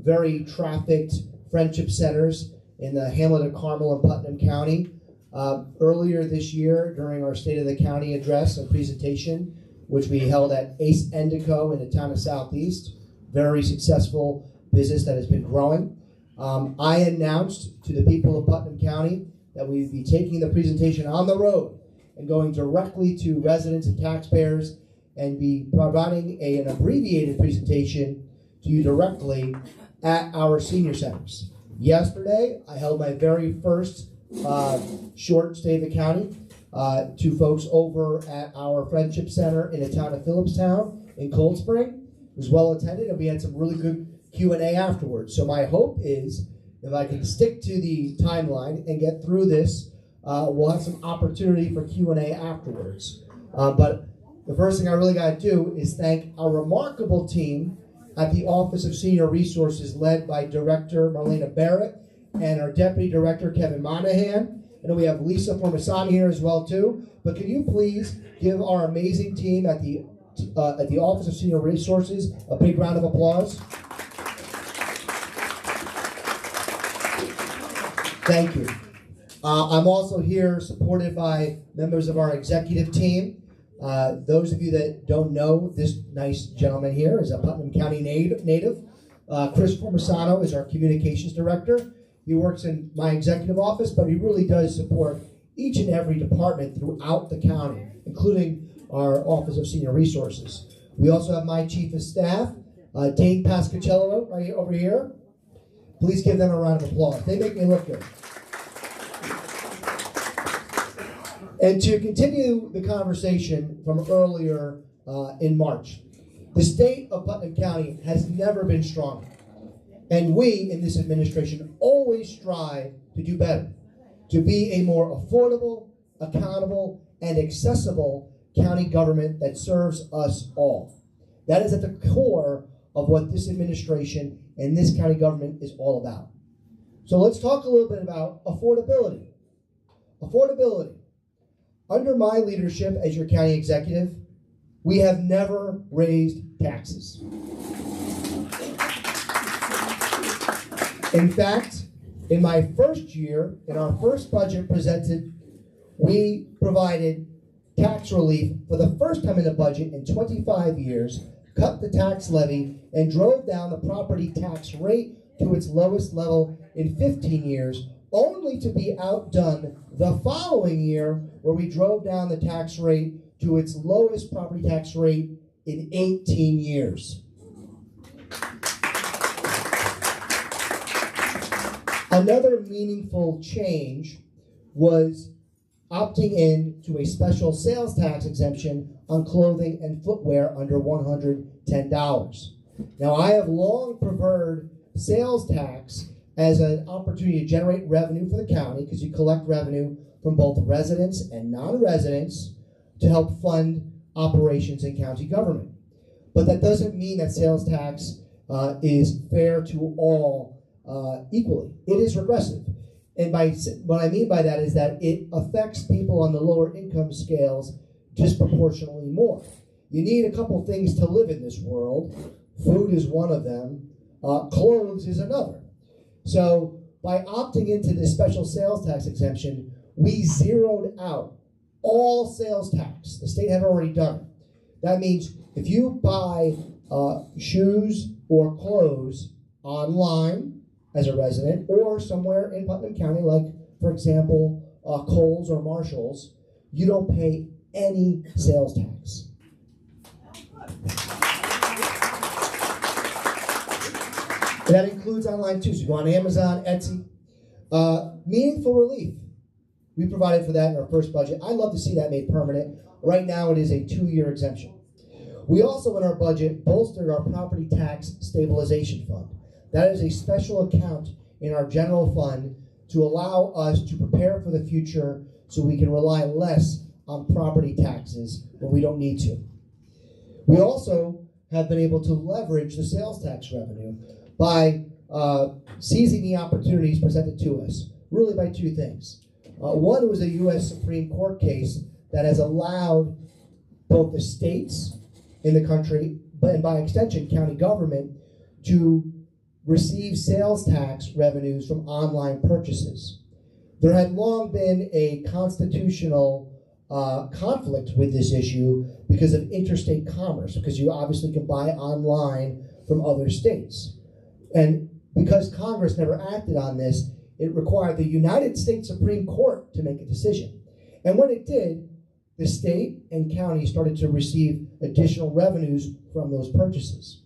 very trafficked friendship centers in the hamlet of Carmel and Putnam County. Earlier this year, during our State of the County address and presentation, which we held at Ace Endico in the town of Southeast, very successful business that has been growing. I announced to the people of Putnam County that we'd be taking the presentation on the road and going directly to residents and taxpayers and be providing an abbreviated presentation to you directly at our senior centers. Yesterday, I held my very first short State of the County to folks over at our Friendship Center in the town of Phillipstown in Cold Spring. It was well attended, and we had some really good Q&A afterwards. So my hope is, if I can stick to the timeline and get through this, we'll have some opportunity for Q&A afterwards. But the first thing I really got to do is thank our remarkable team at the Office of Senior Resources, led by Director Marlena Barrett and our Deputy Director Kevin Monahan. And we have Lisa Formasani here as well too. But can you please give our amazing team at the Office of Senior Resources a big round of applause? Thank you. I'm also here supported by members of our executive team. Those of you that don't know, this nice gentleman here is a Putnam County native. Chris Formasano is our communications director. He works in my executive office, but he really does support each and every department throughout the county, including our Office of Senior Resources. We also have my chief of staff, Dane Pascacello, right over here. Please give them a round of applause. They make me look good. And to continue the conversation from earlier in March, the state of Putnam County has never been stronger. And we, in this administration, always strive to do better, to be a more affordable, accountable, and accessible county government that serves us all. That is at the core of what this administration and this county government is all about. So let's talk a little bit about affordability. Affordability. Under my leadership as your county executive, we have never raised taxes. In fact, in my first year, in our first budget presented, we provided tax relief for the first time in the budget in 25 years, cut the tax levy, and drove down the property tax rate to its lowest level in 15 years, only to be outdone the following year, where we drove down the tax rate to its lowest property tax rate in 18 years. Another meaningful change was opting in to a special sales tax exemption on clothing and footwear under $110. Now, I have long preferred sales tax as an opportunity to generate revenue for the county, because you collect revenue from both residents and non-residents to help fund operations in county government. But that doesn't mean that sales tax is fair to all equally. It is regressive. And what I mean by that is that it affects people on the lower income scales disproportionately more. You need a couple things to live in this world. Food is one of them. Clothes is another. So by opting into this special sales tax exemption, we zeroed out all sales tax. The state had already done it. That means if you buy shoes or clothes online as a resident, or somewhere in Putnam County, like, for example, Kohl's or Marshall's, you don't pay any sales tax. That includes online too, so you go on Amazon, Etsy. Meaningful relief. We provided for that in our first budget. I'd love to see that made permanent. Right now it is a 2-year exemption. We also, in our budget, bolstered our property tax stabilization fund. That is a special account in our general fund to allow us to prepare for the future so we can rely less on property taxes when we don't need to. We also have been able to leverage the sales tax revenue by seizing the opportunities presented to us, really by two things. One was a U.S. Supreme Court case that has allowed both the states in the country, and by extension county government, to receive sales tax revenues from online purchases. There had long been a constitutional conflict with this issue because of interstate commerce, because you obviously can buy online from other states. And because Congress never acted on this, it required the United States Supreme Court to make a decision. And when it did, the state and county started to receive additional revenues from those purchases.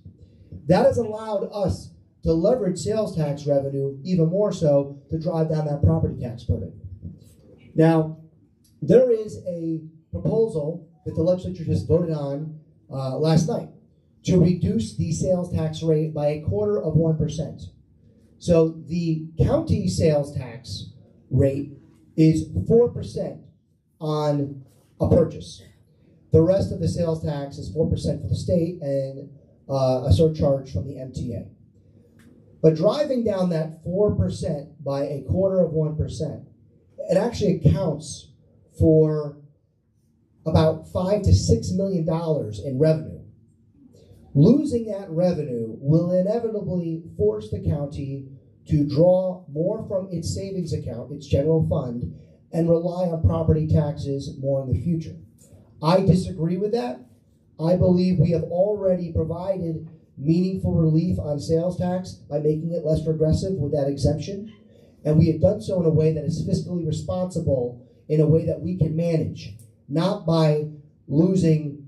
That has allowed us to leverage sales tax revenue even more so to drive down that property tax burden. Now, there is a proposal that the legislature just voted on last night to reduce the sales tax rate by 1/4%. So the county sales tax rate is 4% on a purchase. The rest of the sales tax is 4% for the state and a surcharge from the MTA. But driving down that 4% by 1/4%, it actually accounts for about $5 to $6 million in revenue. Losing that revenue will inevitably force the county to draw more from its savings account, its general fund, and rely on property taxes more in the future. I disagree with that. I believe we have already provided meaningful relief on sales tax by making it less regressive with that exemption, and we have done so in a way that is fiscally responsible, in a way that we can manage, not by losing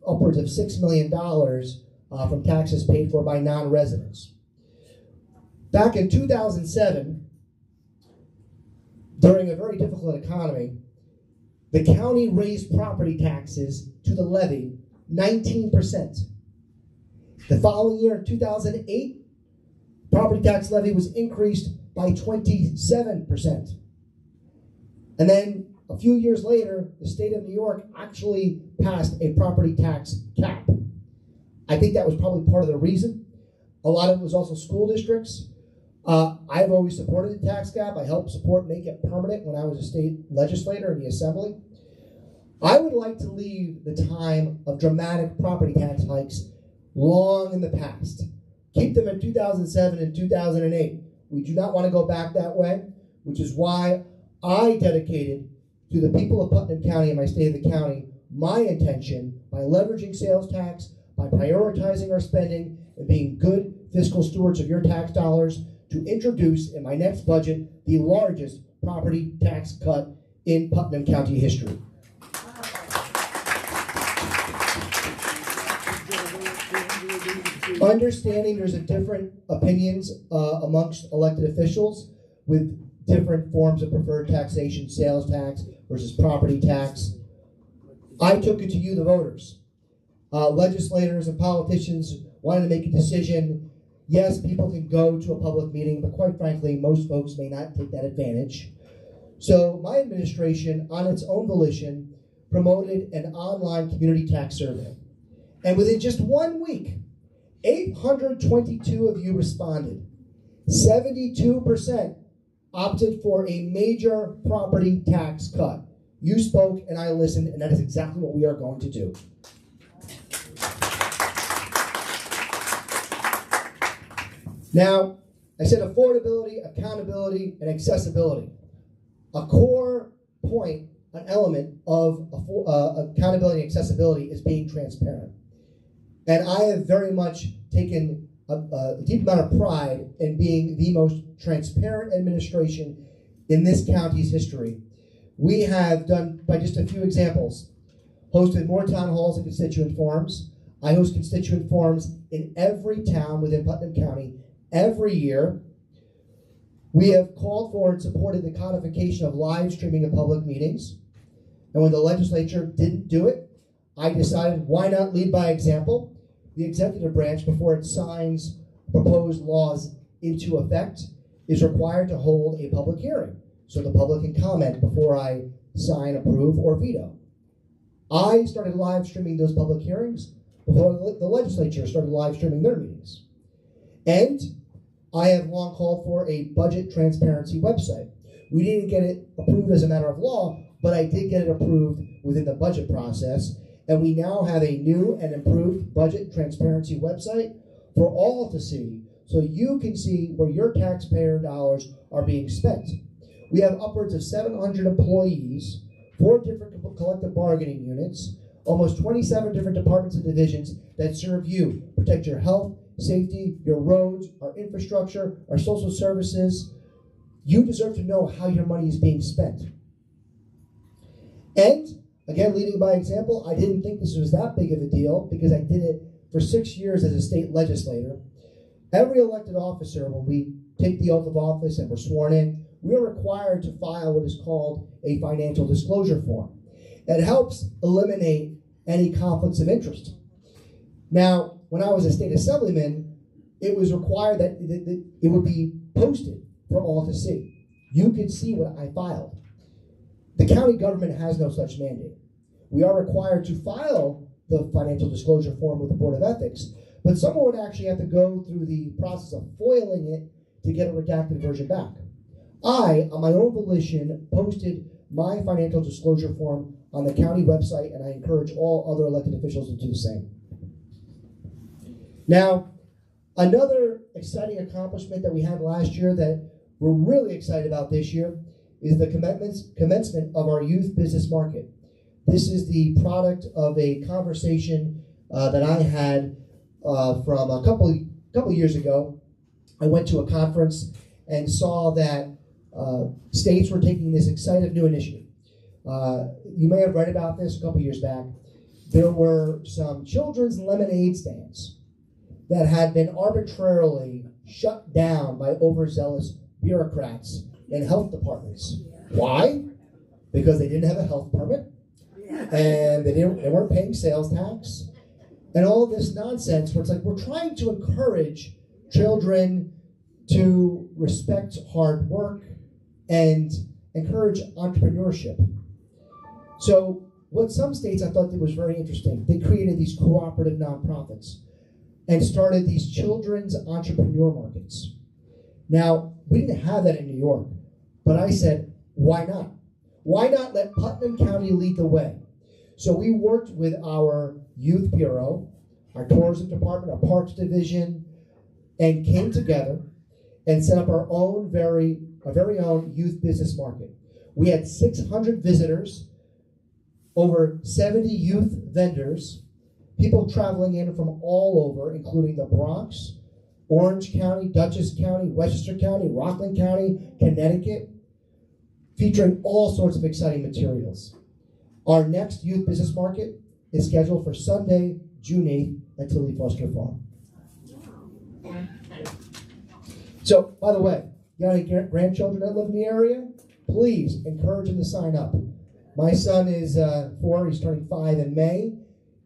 upwards of $6 million from taxes paid for by non-residents. Back in 2007, during a very difficult economy, the county raised property taxes to the levy 19%. The following year, 2008, property tax levy was increased by 27%. And then a few years later, the state of New York actually passed a property tax cap. I think that was probably part of the reason. A lot of it was also school districts. I've always supported the tax cap. I helped support make it permanent when I was a state legislator in the assembly. I would like to leave the time of dramatic property tax hikes long in the past. Keep them in 2007 and 2008. We do not want to go back that way, which is why I dedicated to the people of Putnam County and my state of the county my intention by leveraging sales tax, by prioritizing our spending, and being good fiscal stewards of your tax dollars to introduce in my next budget the largest property tax cut in Putnam County history. Understanding there's a different opinions amongst elected officials with different forms of preferred taxation, sales tax versus property tax. I took it to you, the voters. Legislators and politicians wanted to make a decision. Yes, people can go to a public meeting, but quite frankly, most folks may not take that advantage. So my administration, on its own volition, promoted an online community tax survey. And within just 1 week, 822 of you responded. 72% opted for a major property tax cut. You spoke and I listened, and that is exactly what we are going to do. Now, I said affordability, accountability, and accessibility. A core point, an element of accountability and accessibility is being transparent. And I have very much taken a deep amount of pride in being the most transparent administration in this county's history. We have done, by just a few examples, hosted more town halls and constituent forums. I host constituent forums in every town within Putnam County every year. We have called for and supported the codification of live streaming of public meetings. And when the legislature didn't do it, I decided, why not lead by example? The executive branch, before it signs proposed laws into effect, is required to hold a public hearing so the public can comment before I sign, approve, or veto. I started live streaming those public hearings before the legislature started live streaming their meetings. And I have long called for a budget transparency website. We didn't get it approved as a matter of law, but I did get it approved within the budget process. And we now have a new and improved budget transparency website for all to see, so you can see where your taxpayer dollars are being spent. We have upwards of 700 employees, 4 different collective bargaining units, almost 27 different departments and divisions that serve you, protect your health, safety, your roads, our infrastructure, our social services. You deserve to know how your money is being spent. And, again, leading by example, I didn't think this was that big of a deal because I did it for 6 years as a state legislator. Every elected officer, when we take the oath of office and we're sworn in, we are required to file what is called a financial disclosure form. It helps eliminate any conflicts of interest. Now, when I was a state assemblyman, it was required that it would be posted for all to see. You could see what I filed. The county government has no such mandate. We are required to file the financial disclosure form with the Board of Ethics, but someone would actually have to go through the process of foiling it to get a redacted version back. I, on my own volition, posted my financial disclosure form on the county website, and I encourage all other elected officials to do the same. Now, another exciting accomplishment that we had last year that we're really excited about this year is the commencement of our youth business market. This is the product of a conversation that I had from a couple years ago. I went to a conference and saw that states were taking this exciting new initiative. You may have read about this a couple years back. There were some children's lemonade stands that had been arbitrarily shut down by overzealous bureaucrats in health departments. Why? Because they didn't have a health permit, and they weren't paying sales tax, and all this nonsense where it's like we're trying to encourage children to respect hard work and encourage entrepreneurship. So what some states I thought that was very interesting, they created these cooperative nonprofits and started these children's entrepreneur markets. Now, we didn't have that in New York, but I said, why not? Why not let Putnam County lead the way? So we worked with our youth bureau, our tourism department, our parks division, and came together and set up our very own youth business market. We had 600 visitors, over 70 youth vendors, people traveling in from all over, including the Bronx, Orange County, Dutchess County, Westchester County, Rockland County, Connecticut, featuring all sorts of exciting materials. Our next youth business market is scheduled for Sunday, June 8th at Tilly Foster Farm. So, by the way, you got any grandchildren that live in the area? Please encourage them to sign up. My son is 4, he's turning 5 in May.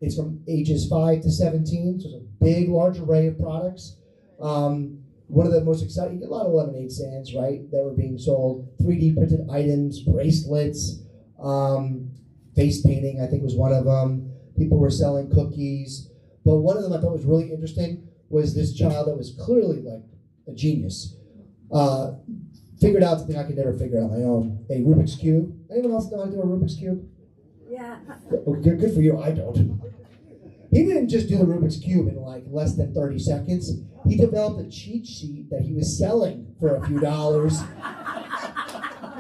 It's from ages 5 to 17, so it's a big, large array of products. One of the most exciting, a lot of lemonade stands, right, that were being sold. 3D printed items, bracelets, face painting, I think was one of them. People were selling cookies. But one of them I thought was really interesting was this child that was clearly like a genius. Figured out something I could never figure out on my own. A Rubik's Cube. Anyone else know how to do a Rubik's Cube? Yeah. Good for you, I don't. He didn't just do the Rubik's Cube in like less than 30 seconds. He developed a cheat sheet that he was selling for a few dollars.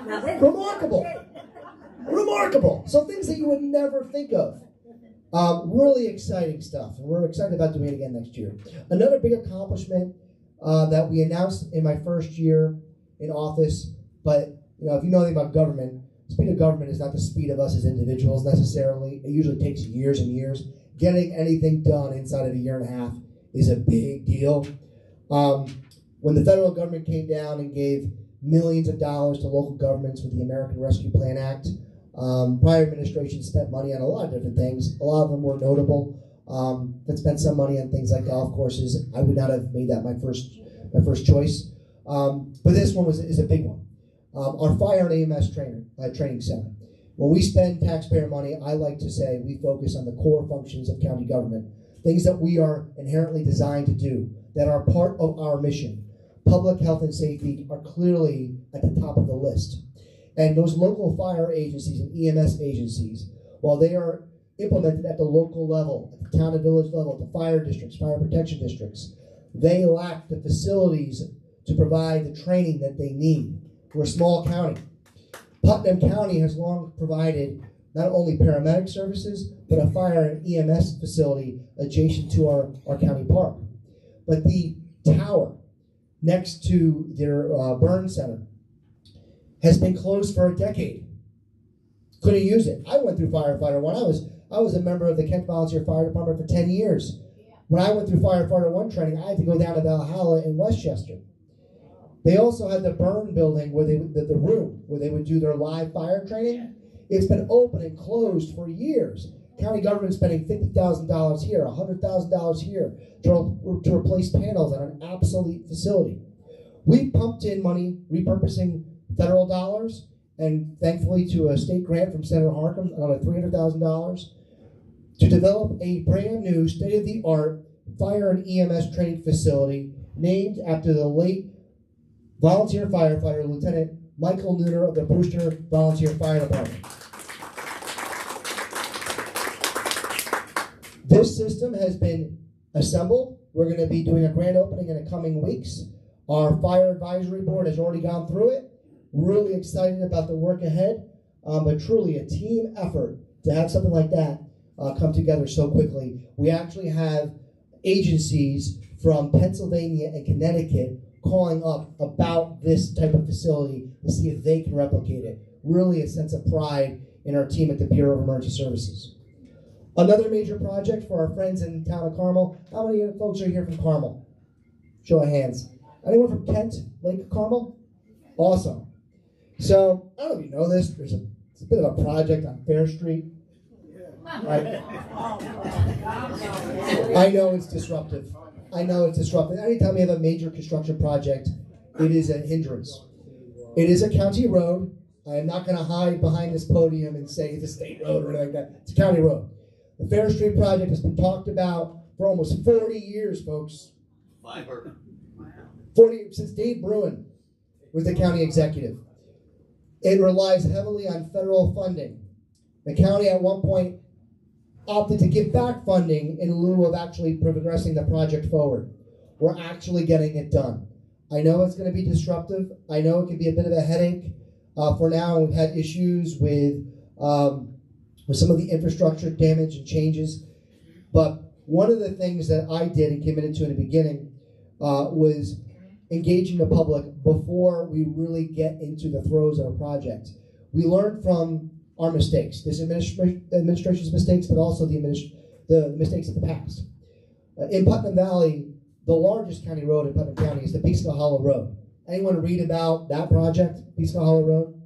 Remarkable. Remarkable. So things that you would never think of. Really exciting stuff. And we're excited about doing it again next year. Another big accomplishment that we announced in my first year in office, but if you know anything about government, the speed of government is not the speed of us as individuals necessarily. It usually takes years and years. Getting anything done inside of a year and a half is a big deal. When the federal government came down and gave millions of dollars to local governments with the American Rescue Plan Act, prior administration spent money on a lot of different things. A lot of them were notable. That spent some money on things like golf courses. I would not have made that my first choice. But this one is a big one. Our fire and EMS training center. When we spend taxpayer money, I like to say we focus on the core functions of county government, things that we are inherently designed to do, that are part of our mission. Public health and safety are clearly at the top of the list. And those local fire agencies and EMS agencies, while they are implemented at the local level, at the town and village level, at the fire districts, fire protection districts, They lack the facilities to provide the training that they need. We're a small county. Putnam County has long provided not only paramedic services, but a fire and EMS facility adjacent to our county park. But the tower next to their burn center has been closed for a decade. Couldn't use it. I went through Firefighter 1. I was a member of the Kent Volunteer Fire Department for 10 years. When I went through Firefighter 1 training, I had to go down to Valhalla in Westchester. They also had the burn building where the room where they would do their live fire training. It's been open and closed for years. County government spending $50,000 here, $100,000 here to replace panels on an obsolete facility. We pumped in money repurposing federal dollars, and thankfully to a state grant from Senator Harkin, another $300,000, to develop a brand new state-of-the-art fire and EMS training facility named after the late volunteer firefighter, Lieutenant Michael Nooner of the Brewster Volunteer Fire Department. This system has been assembled. We're going to be doing a grand opening in the coming weeks. Our fire advisory board has already gone through it. Really excited about the work ahead, but truly a team effort to have something like that come together so quickly. We actually have agencies from Pennsylvania and Connecticut calling up about this type of facility to see if they can replicate it. Really a sense of pride in our team at the Bureau of Emergency Services. Another major project for our friends in the town of Carmel. How many folks are here from Carmel? Show of hands. Anyone from Kent, Lake Carmel? Awesome. So, I don't know if you know this, it's a bit of a project on Fair Street. Right? I know it's disruptive. Anytime we have a major construction project, it is a hindrance. It is a county road. I am not going to hide behind this podium and say it's a state road or anything like that. It's a county road. The Fair Street project has been talked about for almost 40 years, folks. 40 since Dave Bruin was the county executive. It relies heavily on federal funding. The county at one point opted to give back funding in lieu of actually progressing the project forward. We're actually getting it done. I know it's going to be disruptive. I know it can be a bit of a headache. For now, we've had issues with some of the infrastructure damage and changes. But one of the things that I did and committed to in the beginning was engaging the public before we really get into the throes of a project. We learned from our mistakes, this administration's mistakes, but also the mistakes of the past. In Putnam Valley, the largest county road in Putnam County is the Peekskill Hollow Road. Anyone read about that project, Peekskill Hollow Road?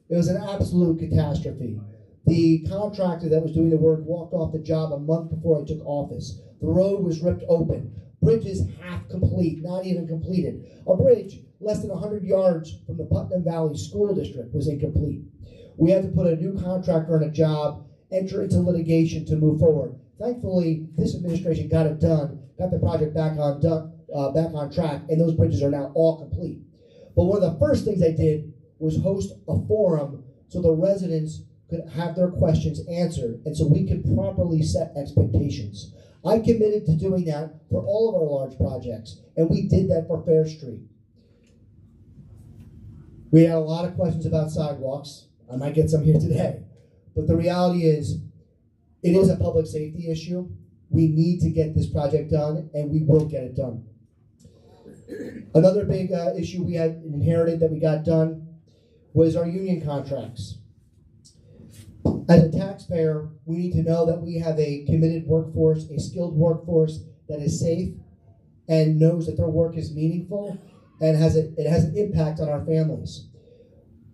It was an absolute catastrophe. The contractor that was doing the work walked off the job a month before I took office. The road was ripped open. Bridges half complete, not even completed. A bridge less than 100 yards from the Putnam Valley School District was incomplete. We had to put a new contractor on a job, enter into litigation to move forward. Thankfully, this administration got it done, got the project back on track, and those bridges are now all complete. But one of the first things I did was host a forum so the residents could have their questions answered, and so we could properly set expectations. I committed to doing that for all of our large projects, and we did that for Fair Street. We had a lot of questions about sidewalks. I might get some here today. But the reality is, it is a public safety issue. We need to get this project done, and we will get it done. Another big issue we had inherited that we got done was our union contracts. As a taxpayer, we need to know that we have a committed workforce, a skilled workforce that is safe and knows that their work is meaningful and it has an impact on our families.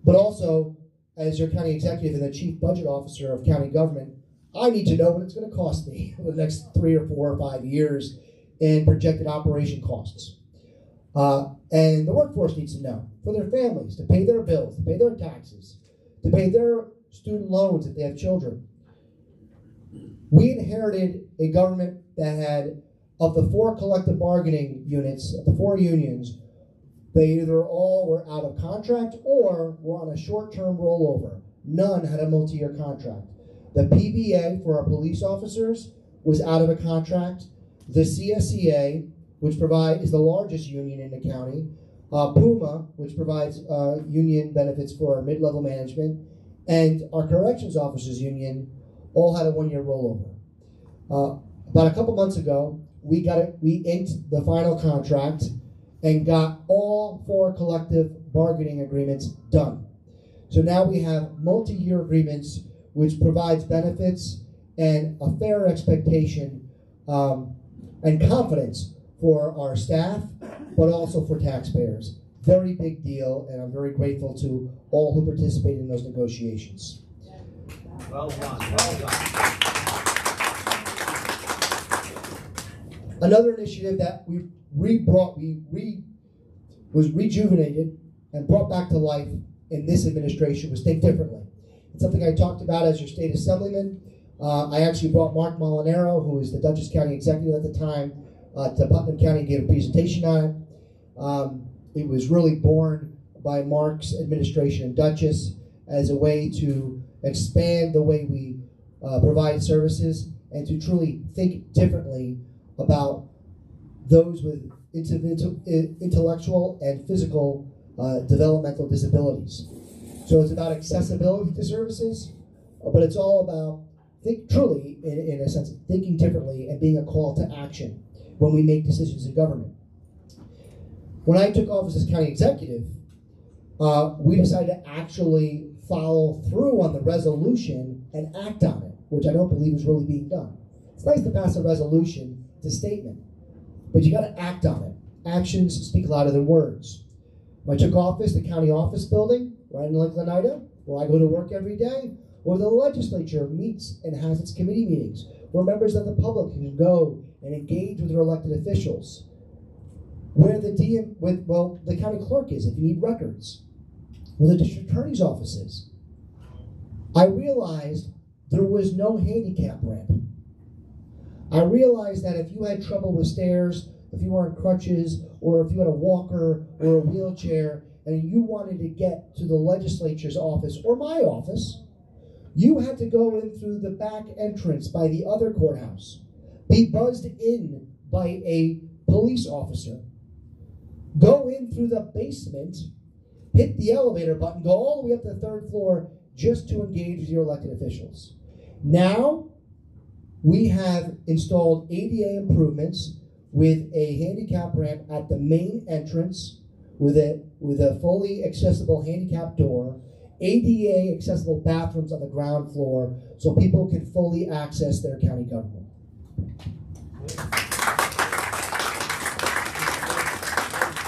But also, as your county executive and the chief budget officer of county government, I need to know what it's going to cost me over the next 3 or 4 or 5 years in projected operation costs. And the workforce needs to know for their families, to pay their bills, to pay their taxes, to pay their student loans if they have children. We inherited a government that had, of the 4 collective bargaining units, of the 4 unions, they either all were out of contract or were on a short-term rollover. None had a multi-year contract. The PBA for our police officers was out of a contract. The CSEA which is the largest union in the county, Puma, which provides union benefits for our mid-level management, and our corrections officers union all had a one-year rollover. About a couple months ago, we inked the final contract and got all 4 collective bargaining agreements done. So now we have multi-year agreements which provides benefits and a fair expectation and confidence for our staff, but also for taxpayers. Very big deal, and I'm very grateful to all who participated in those negotiations. Well done, well done. Another initiative that was rejuvenated and brought back to life in this administration was Think Differently. It's something I talked about as your state assemblyman. I actually brought Mark Molinaro, who was the Dutchess County executive at the time, to Putnam County and gave a presentation on it. It was really born by Mark's administration in Dutchess as a way to expand the way we provide services and to truly think differently about those with intellectual and physical developmental disabilities. So it's about accessibility to services, but it's all about truly, in a sense, thinking differently and being a call to action when we make decisions in government. When I took office as county executive, we decided to actually follow through on the resolution and act on it, which I don't believe is really being done. It's nice to pass a resolution, it's a statement, but you got to act on it. Actions speak louder than words. When I took office, the county office building, right in Lakeland, Ida, where I go to work every day, where the legislature meets and has its committee meetings, where members of the public can go and engage with their elected officials, where the county clerk is if you need records, where the district attorney's office is. I realized there was no handicap ramp. I realized that if you had trouble with stairs, if you were on crutches, or if you had a walker or a wheelchair, and you wanted to get to the legislature's office or my office, you had to go in through the back entrance by the other courthouse, be buzzed in by a police officer, go in through the basement, hit the elevator button, go all the way up to the 3rd floor just to engage with your elected officials. Now, we have installed ADA improvements with a handicap ramp at the main entrance with a fully accessible handicap door, ADA accessible bathrooms on the ground floor so people can fully access their county government.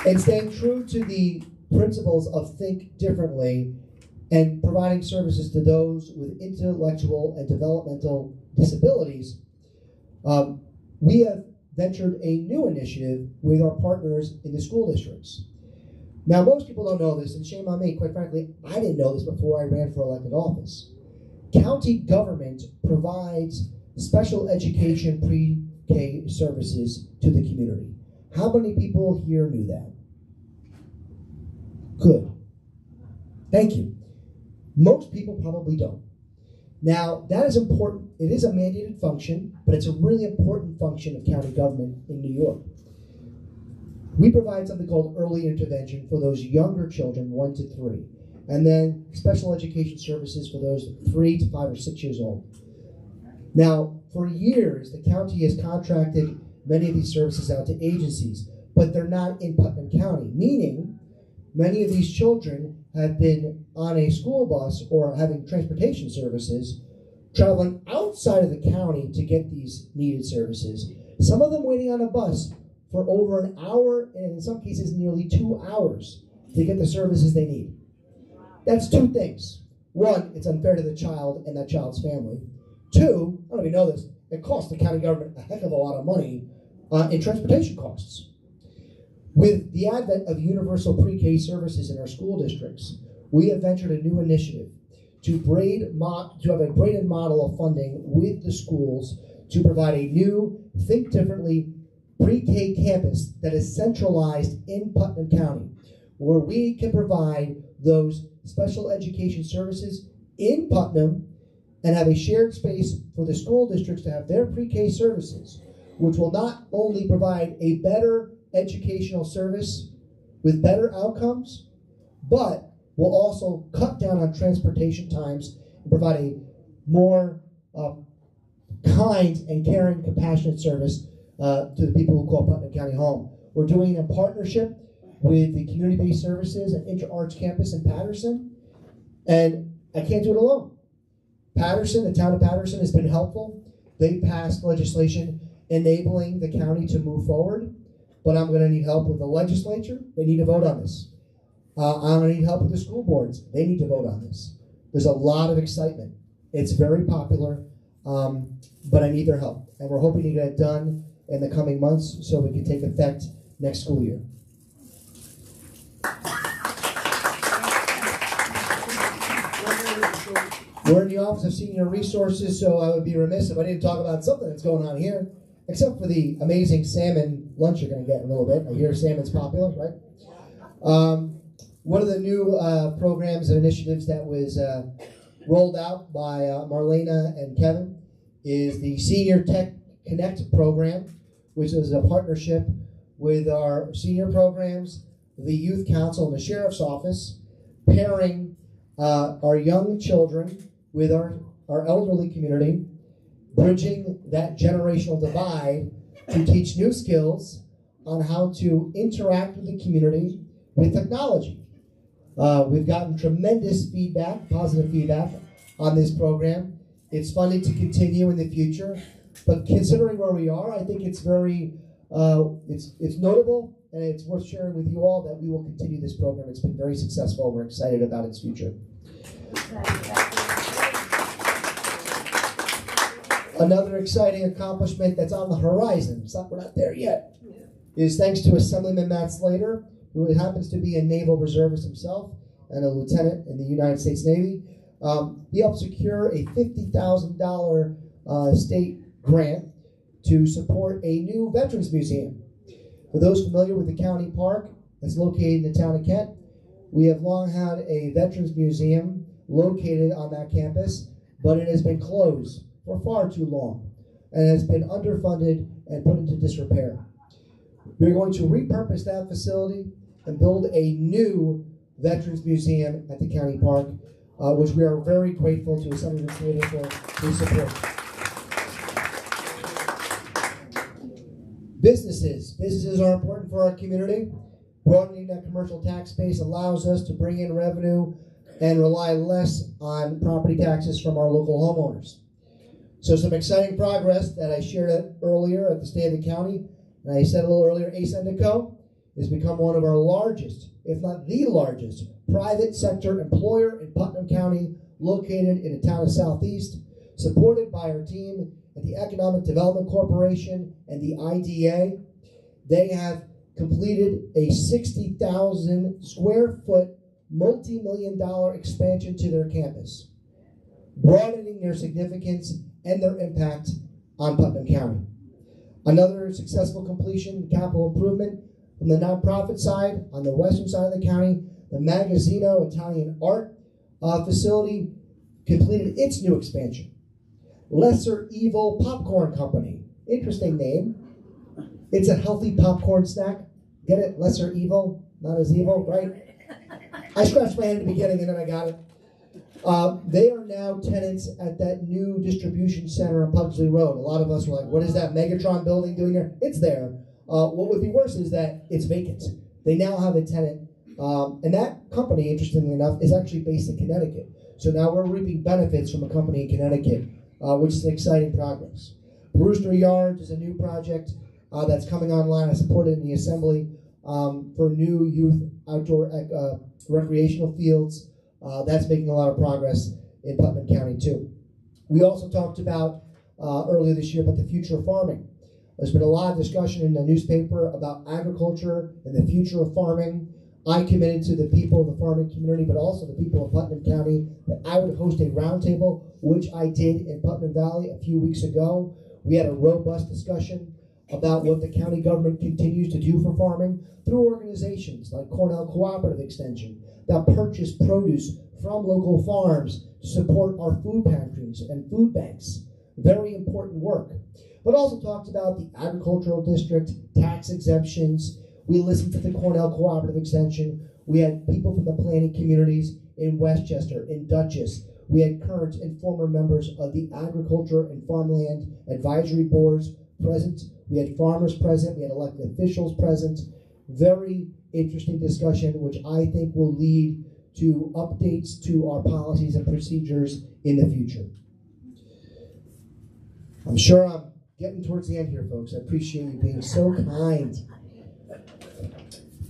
And staying true to the principles of Think Differently and providing services to those with intellectual and developmental disabilities, we have ventured a new initiative with our partners in the school districts. Now, most people don't know this, and shame on me, quite frankly, I didn't know this before I ran for elected office. County government provides special education pre-K services to the community. How many people here knew that? Good. Thank you. Most people probably don't. Now, that is important. It is a mandated function, but it's a really important function of county government in New York. We provide something called early intervention for those younger children, 1 to 3, and then special education services for those 3 to 5 or 6 years old. Now, for years, the county has contracted many of these services out to agencies, but they're not in Putnam County, meaning many of these children have been on a school bus or having transportation services, traveling outside of the county to get these needed services. Some of them waiting on a bus for over an hour, and in some cases nearly 2 hours to get the services they need. That's 2 things. 1, it's unfair to the child and that child's family. 2, I don't know if you know this, it costs the county government a heck of a lot of money in transportation costs. With the advent of universal pre-K services in our school districts, we have ventured a new initiative to have a braided model of funding with the schools to provide a new Think Differently pre-K campus that is centralized in Putnam County, where we can provide those special education services in Putnam and have a shared space for the school districts to have their pre-K services, which will not only provide a better educational service with better outcomes, but will also cut down on transportation times and provide a more kind and caring, compassionate service to the people who call Putnam County home. We're doing it in partnership with the community-based services and Inter-Arts campus in Patterson, and I can't do it alone. Patterson, the town of Patterson, has been helpful. They passed legislation enabling the county to move forward, but I'm going to need help with the legislature. They need to vote on this. I'm going to need help with the school boards. They need to vote on this. There's a lot of excitement. It's very popular, but I need their help, and we're hoping to get it done in the coming months so it can take effect next school year. We're in the Office of Senior Resources, so I would be remiss if I didn't talk about something that's going on here, except for the amazing salmon lunch you're going to get in a little bit. I hear salmon's popular, right? One of the new programs and initiatives that was rolled out by Marlena and Kevin is the Senior Tech Connect program, which is a partnership with our senior programs, the Youth Council, and the Sheriff's Office, pairing our young children with our elderly community, bridging that generational divide to teach new skills on how to interact with the community with technology. We've gotten tremendous feedback, positive feedback on this program. It's funded to continue in the future, but considering where we are, I think it's very, it's notable, and it's worth sharing with you all that we will continue this program. It's been very successful. We're excited about its future. Another exciting accomplishment that's on the horizon, we're not there yet, is thanks to Assemblyman Matt Slater, who happens to be a naval reservist himself and a lieutenant in the United States Navy. He helped secure a $50,000 state grant to support a new Veterans Museum. For those familiar with the county park that's located in the town of Kent, we have long had a Veterans Museum located on that campus, but it has been closed for far too long and has been underfunded and put into disrepair. We're going to repurpose that facility and build a new Veterans Museum at the county park, which we are very grateful to Assemblyman Slater for his support. Businesses are important for our community. Broadening that commercial tax base allows us to bring in revenue and rely less on property taxes from our local homeowners. So some exciting progress that I shared earlier at the State of the County, and I said a little earlier, Ascendico has become one of our largest, if not the largest, private sector employer in Putnam County, located in the town of Southeast, supported by our team at the Economic Development Corporation and the IDA. They have completed a 60,000 square foot, multi-million-dollar expansion to their campus, broadening their significance and their impact on Putnam County. Another successful completion, capital improvement from the nonprofit side, on the western side of the county, the Magazzino Italian Art facility completed its new expansion. Lesser Evil Popcorn Company, interesting name. It's a healthy popcorn snack. Get it? Lesser Evil, not as evil, right? I scratched my head at the beginning and then I got it. They are now tenants at that new distribution center on Pugsley Road. A lot of us were like, what is that Megatron building doing there? It's there. What would be worse is that it's vacant. They now have a tenant, and that company, interestingly enough, is actually based in Connecticut. So now we're reaping benefits from a company in Connecticut, which is an exciting progress. Brewster Yards is a new project that's coming online. I supported in the Assembly for new youth outdoor recreational fields. That's making a lot of progress in Putnam County too. We also talked about earlier this year about the future of farming. There's been a lot of discussion in the newspaper about agriculture and the future of farming. I committed to the people of the farming community, but also the people of Putnam County, that I would host a roundtable, which I did in Putnam Valley a few weeks ago. We had a robust discussion about what the county government continues to do for farming through organizations like Cornell Cooperative Extension that purchase produce from local farms to support our food pantries and food banks. Very important work. But also talked about the agricultural district, tax exemptions. We listened to the Cornell Cooperative Extension. We had people from the planning communities in Westchester, in Dutchess. We had current and former members of the Agriculture and Farmland Advisory Boards present. We had farmers present. We had elected officials present. Very interesting discussion, which I think will lead to updates to our policies and procedures in the future. I'm sure I'm getting towards the end here, folks. I appreciate you being so kind.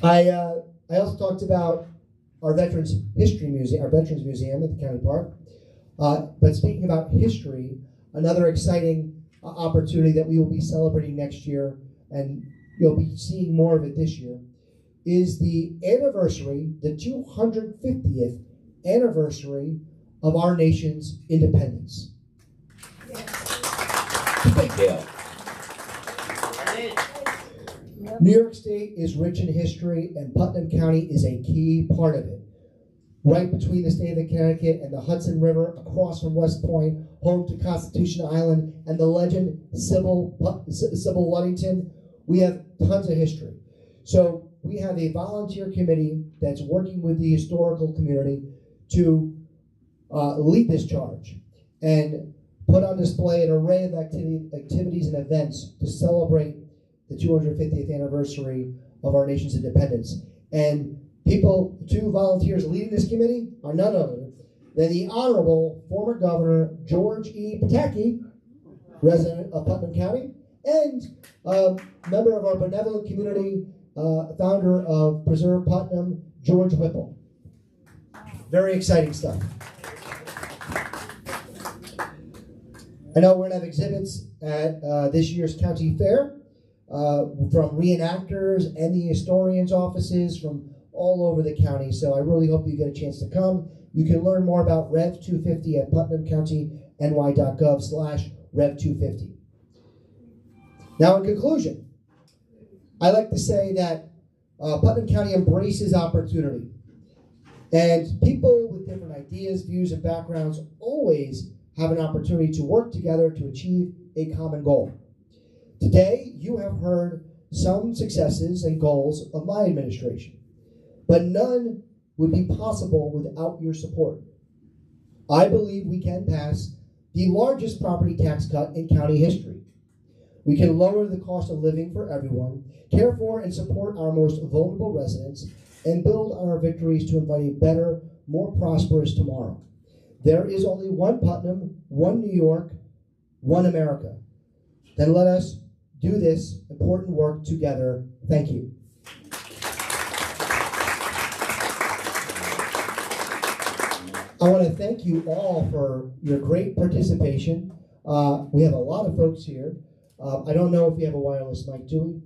I also talked about our Veterans History Museum, our Veterans Museum at the County Park. But speaking about history, another exciting opportunity that we will be celebrating next year, and you'll be seeing more of it this year, is the anniversary, the 250th anniversary of our nation's independence. It's a big deal. New York State is rich in history, and Putnam County is a key part of it. Right between the state of Connecticut and the Hudson River, across from West Point, home to Constitution Island and the legend Sybil Luddington, we have tons of history. So we have a volunteer committee that's working with the historical community to lead this charge and put on display an array of activities and events to celebrate the 250th anniversary of our nation's independence. And two volunteers leading this committee are none other than the Honorable former Governor George E. Pataki, resident of Putnam County, and member of our benevolent community, founder of Preserve Putnam, George Whipple. Very exciting stuff. I know we're going to have exhibits at this year's county fair from reenactors and the historians' offices from all over the county, so I really hope you get a chance to come. You can learn more about Rev 250 at putnamcountyny.gov/Rev250. Now, in conclusion, I like to say that Putnam County embraces opportunity, and people with different ideas, views, and backgrounds always have an opportunity to work together to achieve a common goal. Today, you have heard some successes and goals of my administration, but none would be possible without your support. I believe we can pass the largest property tax cut in county history. We can lower the cost of living for everyone, care for and support our most vulnerable residents, and build on our victories to invite a better, more prosperous tomorrow. There is only one Putnam, one New York, one America. Then let us do this important work together. Thank you. I want to thank you all for your great participation. We have a lot of folks here. I don't know if we have a wireless mic, do we?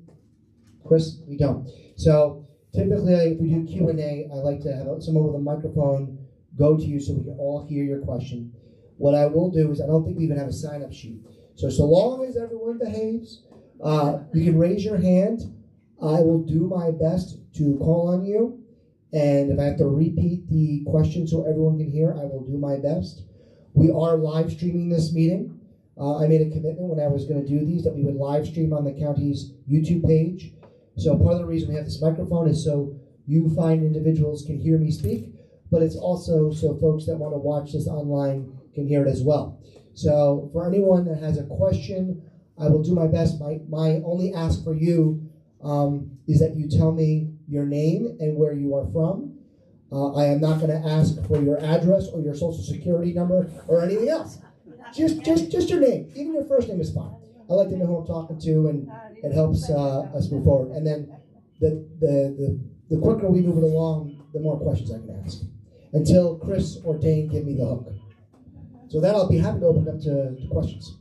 Chris, we don't. So typically, if we do Q&A, I like to have someone with a microphone go to you so we can all hear your question. What I will do is, I don't think we even have a sign-up sheet. So long as everyone behaves, you can raise your hand. I will do my best to call on you. And if I have to repeat the question so everyone can hear, I will do my best. We are live streaming this meeting. I made a commitment when I was going to do these that we would live stream on the county's YouTube page. So part of the reason we have this microphone is so you fine individuals can hear me speak, but it's also so folks that want to watch this online can hear it as well. So for anyone that has a question, I will do my best. My only ask for you is that you tell me your name and where you are from. I am not going to ask for your address or your social security number or anything else. Just your name. Even your first name is fine. I like to know who I'm talking to, and it helps us move forward. And then the quicker we move it along, the more questions I can ask. Until Chris or Dane give me the hook. So that I'll be happy to open up to questions.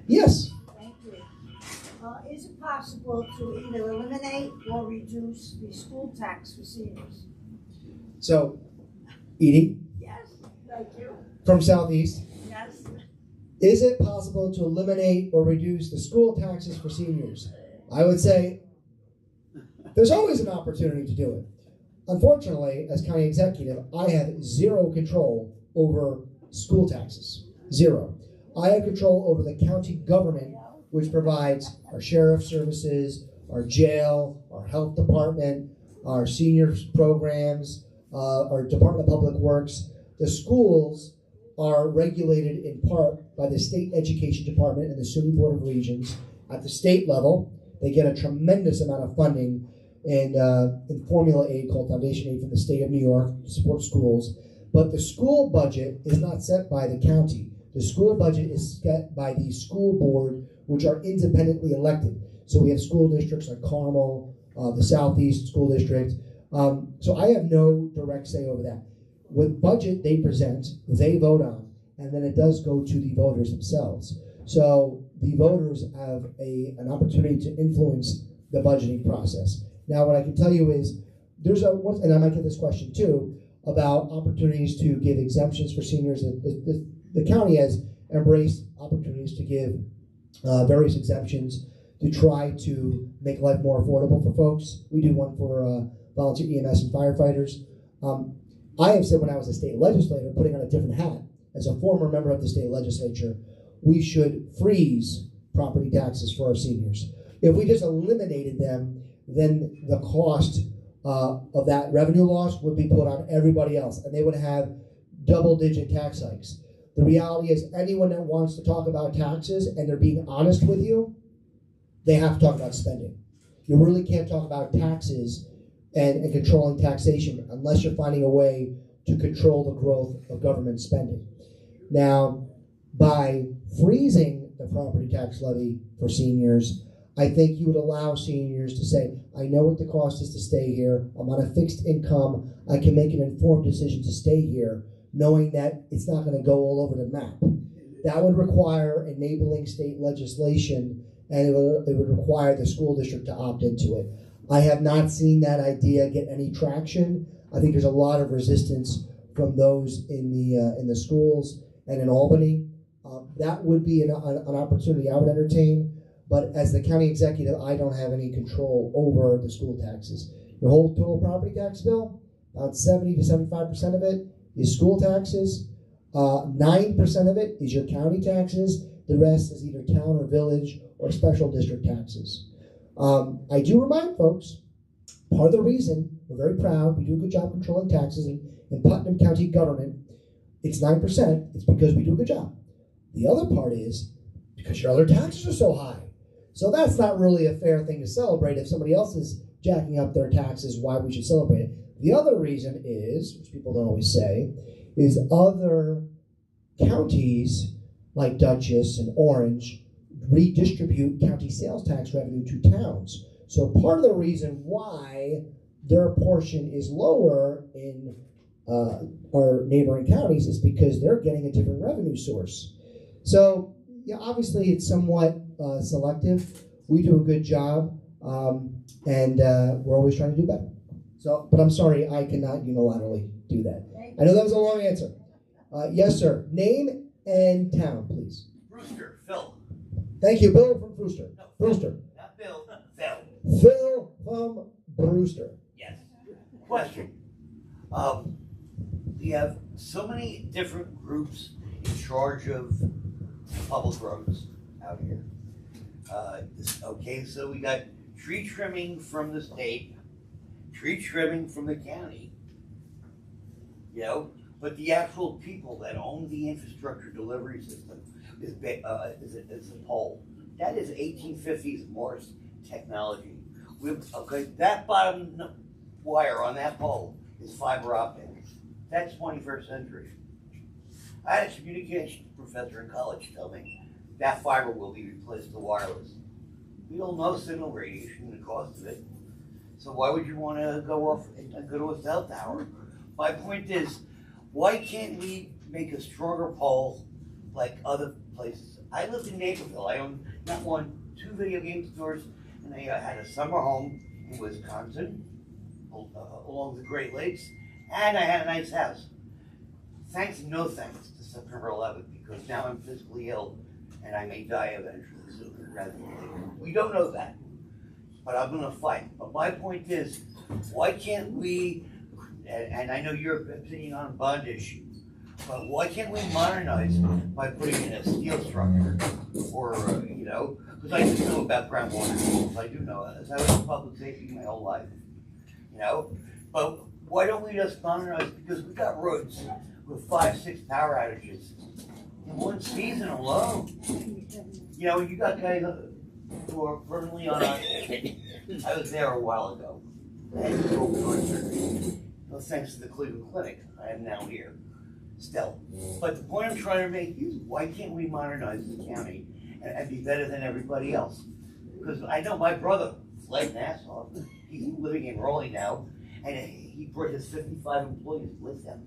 Yes? Thank you. Is it possible to either eliminate or reduce the school tax for seniors? So, Edie? Yes, thank you. From Southeast. Yes. Is it possible to eliminate or reduce the school taxes for seniors? I would say there's always an opportunity to do it. Unfortunately, as county executive, I have zero control over school taxes. Zero. I have control over the county government, which provides our sheriff services, our jail, our health department, our seniors programs, our Department of Public Works. The schools are regulated in part by the State Education Department and the SUNY Board of Regents. At the state level, they get a tremendous amount of funding in formula aid called Foundation Aid from the state of New York to support schools. But the school budget is not set by the county. The school budget is set by the school board, which are independently elected. So we have school districts like Carmel, the Southeast School District. So I have no direct say over that. What budget they present, they vote on, and then it does go to the voters themselves. So the voters have an opportunity to influence the budgeting process. Now, what I can tell you is and I might get this question too, about opportunities to give exemptions for seniors. The county has embraced opportunities to give various exemptions to try to make life more affordable for folks. We do one for volunteer EMS and firefighters. I have said when I was a state legislator, putting on a different hat, as a former member of the state legislature, we should freeze property taxes for our seniors. If we just eliminated them, then the cost of that revenue loss would be put on everybody else, and they would have double-digit tax hikes. The reality is anyone that wants to talk about taxes and they're being honest with you, they have to talk about spending. You really can't talk about taxes and controlling taxation unless you're finding a way to control the growth of government spending. Now, by freezing the property tax levy for seniors, I think you would allow seniors to say, I know what the cost is to stay here. I'm on a fixed income. I can make an informed decision to stay here, knowing that it's not going to go all over the map. That would require enabling state legislation, and it would require the school district to opt into it. I have not seen that idea get any traction. I think there's a lot of resistance from those in the schools and in Albany. That would be an opportunity I would entertain. But as the county executive, I don't have any control over the school taxes. The whole total property tax bill, about 70 to 75% of it is school taxes. 9% of it is your county taxes. The rest is either town or village or special district taxes. I do remind folks, part of the reason we're very proud, we do a good job controlling taxes in Putnam County government, it's 9%, it's because we do a good job. The other part is because your other taxes are so high. So that's not really a fair thing to celebrate. If somebody else is jacking up their taxes, why we should celebrate it. The other reason is, which people don't always say, is other counties like Dutchess and Orange redistribute county sales tax revenue to towns. So part of the reason why their portion is lower in our neighboring counties is because they're getting a different revenue source. So yeah, obviously it's somewhat selective. We do a good job, and we're always trying to do better. So, but I'm sorry, I cannot unilaterally do that. I know that was a long answer. Yes, sir. Name and town, please. Brewster, Phil. Thank you, Bill from Brewster. No, Brewster. Not Bill, Phil. Phil from Brewster. Yes. Question. We have so many different groups in charge of public roads out here. Okay, so we got tree trimming from the state, tree trimming from the county, you know, but the actual people that own the infrastructure delivery system is a pole. That is 1850s Morse technology. Okay, that bottom wire on that pole is fiber optic. That's 21st century. I had a communications professor in college tell me that fiber will be replaced with wireless. We don't know signal radiation and the cost of it. So why would you want to go to a cell tower? My point is, why can't we make a stronger pole like other places? I lived in Naperville. I owned not one, two video game stores, and I had a summer home in Wisconsin along the Great Lakes, and I had a nice house. Thanks and no thanks to September 11th, because now I'm physically ill and I may die eventually sooner rather than later. We don't know that, but I'm going to fight. But my point is, why can't we, and I know your opinion on bond issue, But why can't we modernize by putting in a steel structure? Or, because I do know about groundwater rules. I do know that. As I was in public safety my whole life. But why don't we just modernize? Because we've got roads with 5, 6 power outages in one season alone. You got guys who are permanently on I was there a while ago. I had open heart surgery. No thanks to the Cleveland Clinic. I am now here. Still. But the point I'm trying to make is why can't we modernize the county and be better than everybody else? Because I know my brother fled Nassau. He's living in Raleigh now, and he brought his 55 employees with him.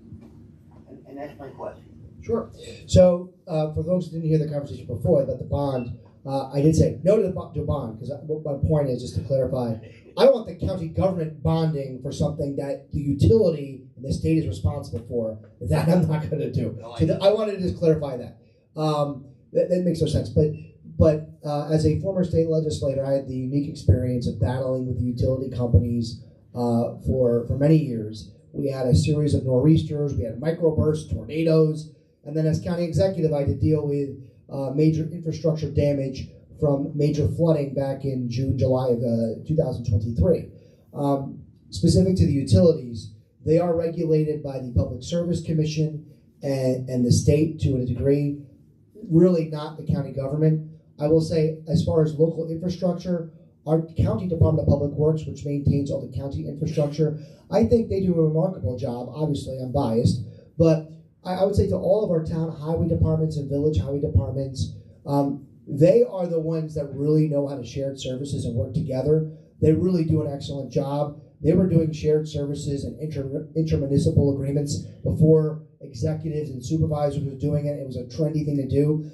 And that's my question. Sure. So for those who didn't hear the conversation before about the bond, I did say no to the bond, because my point is, just to clarify, I don't want the county government bonding for something that the utility and the state is responsible for. That I'm not going to do. So I wanted to just clarify that. That makes no sense. But as a former state legislator, I had the unique experience of battling with the utility companies for many years. We had a series of nor'easters, we had microbursts, tornadoes, and then as county executive, I had to deal with major infrastructure damage from major flooding back in June, July of 2023. Specific to the utilities, they are regulated by the Public Service Commission and the state to a degree, really not the county government. I will say, as far as local infrastructure, our county Department of Public Works, which maintains all the county infrastructure, I think they do a remarkable job. Obviously, I'm biased, but I would say to all of our town highway departments and village highway departments, they are the ones that really know how to share services and work together. They really do an excellent job. They were doing shared services and intermunicipal agreements before executives and supervisors were doing it. It was a trendy thing to do.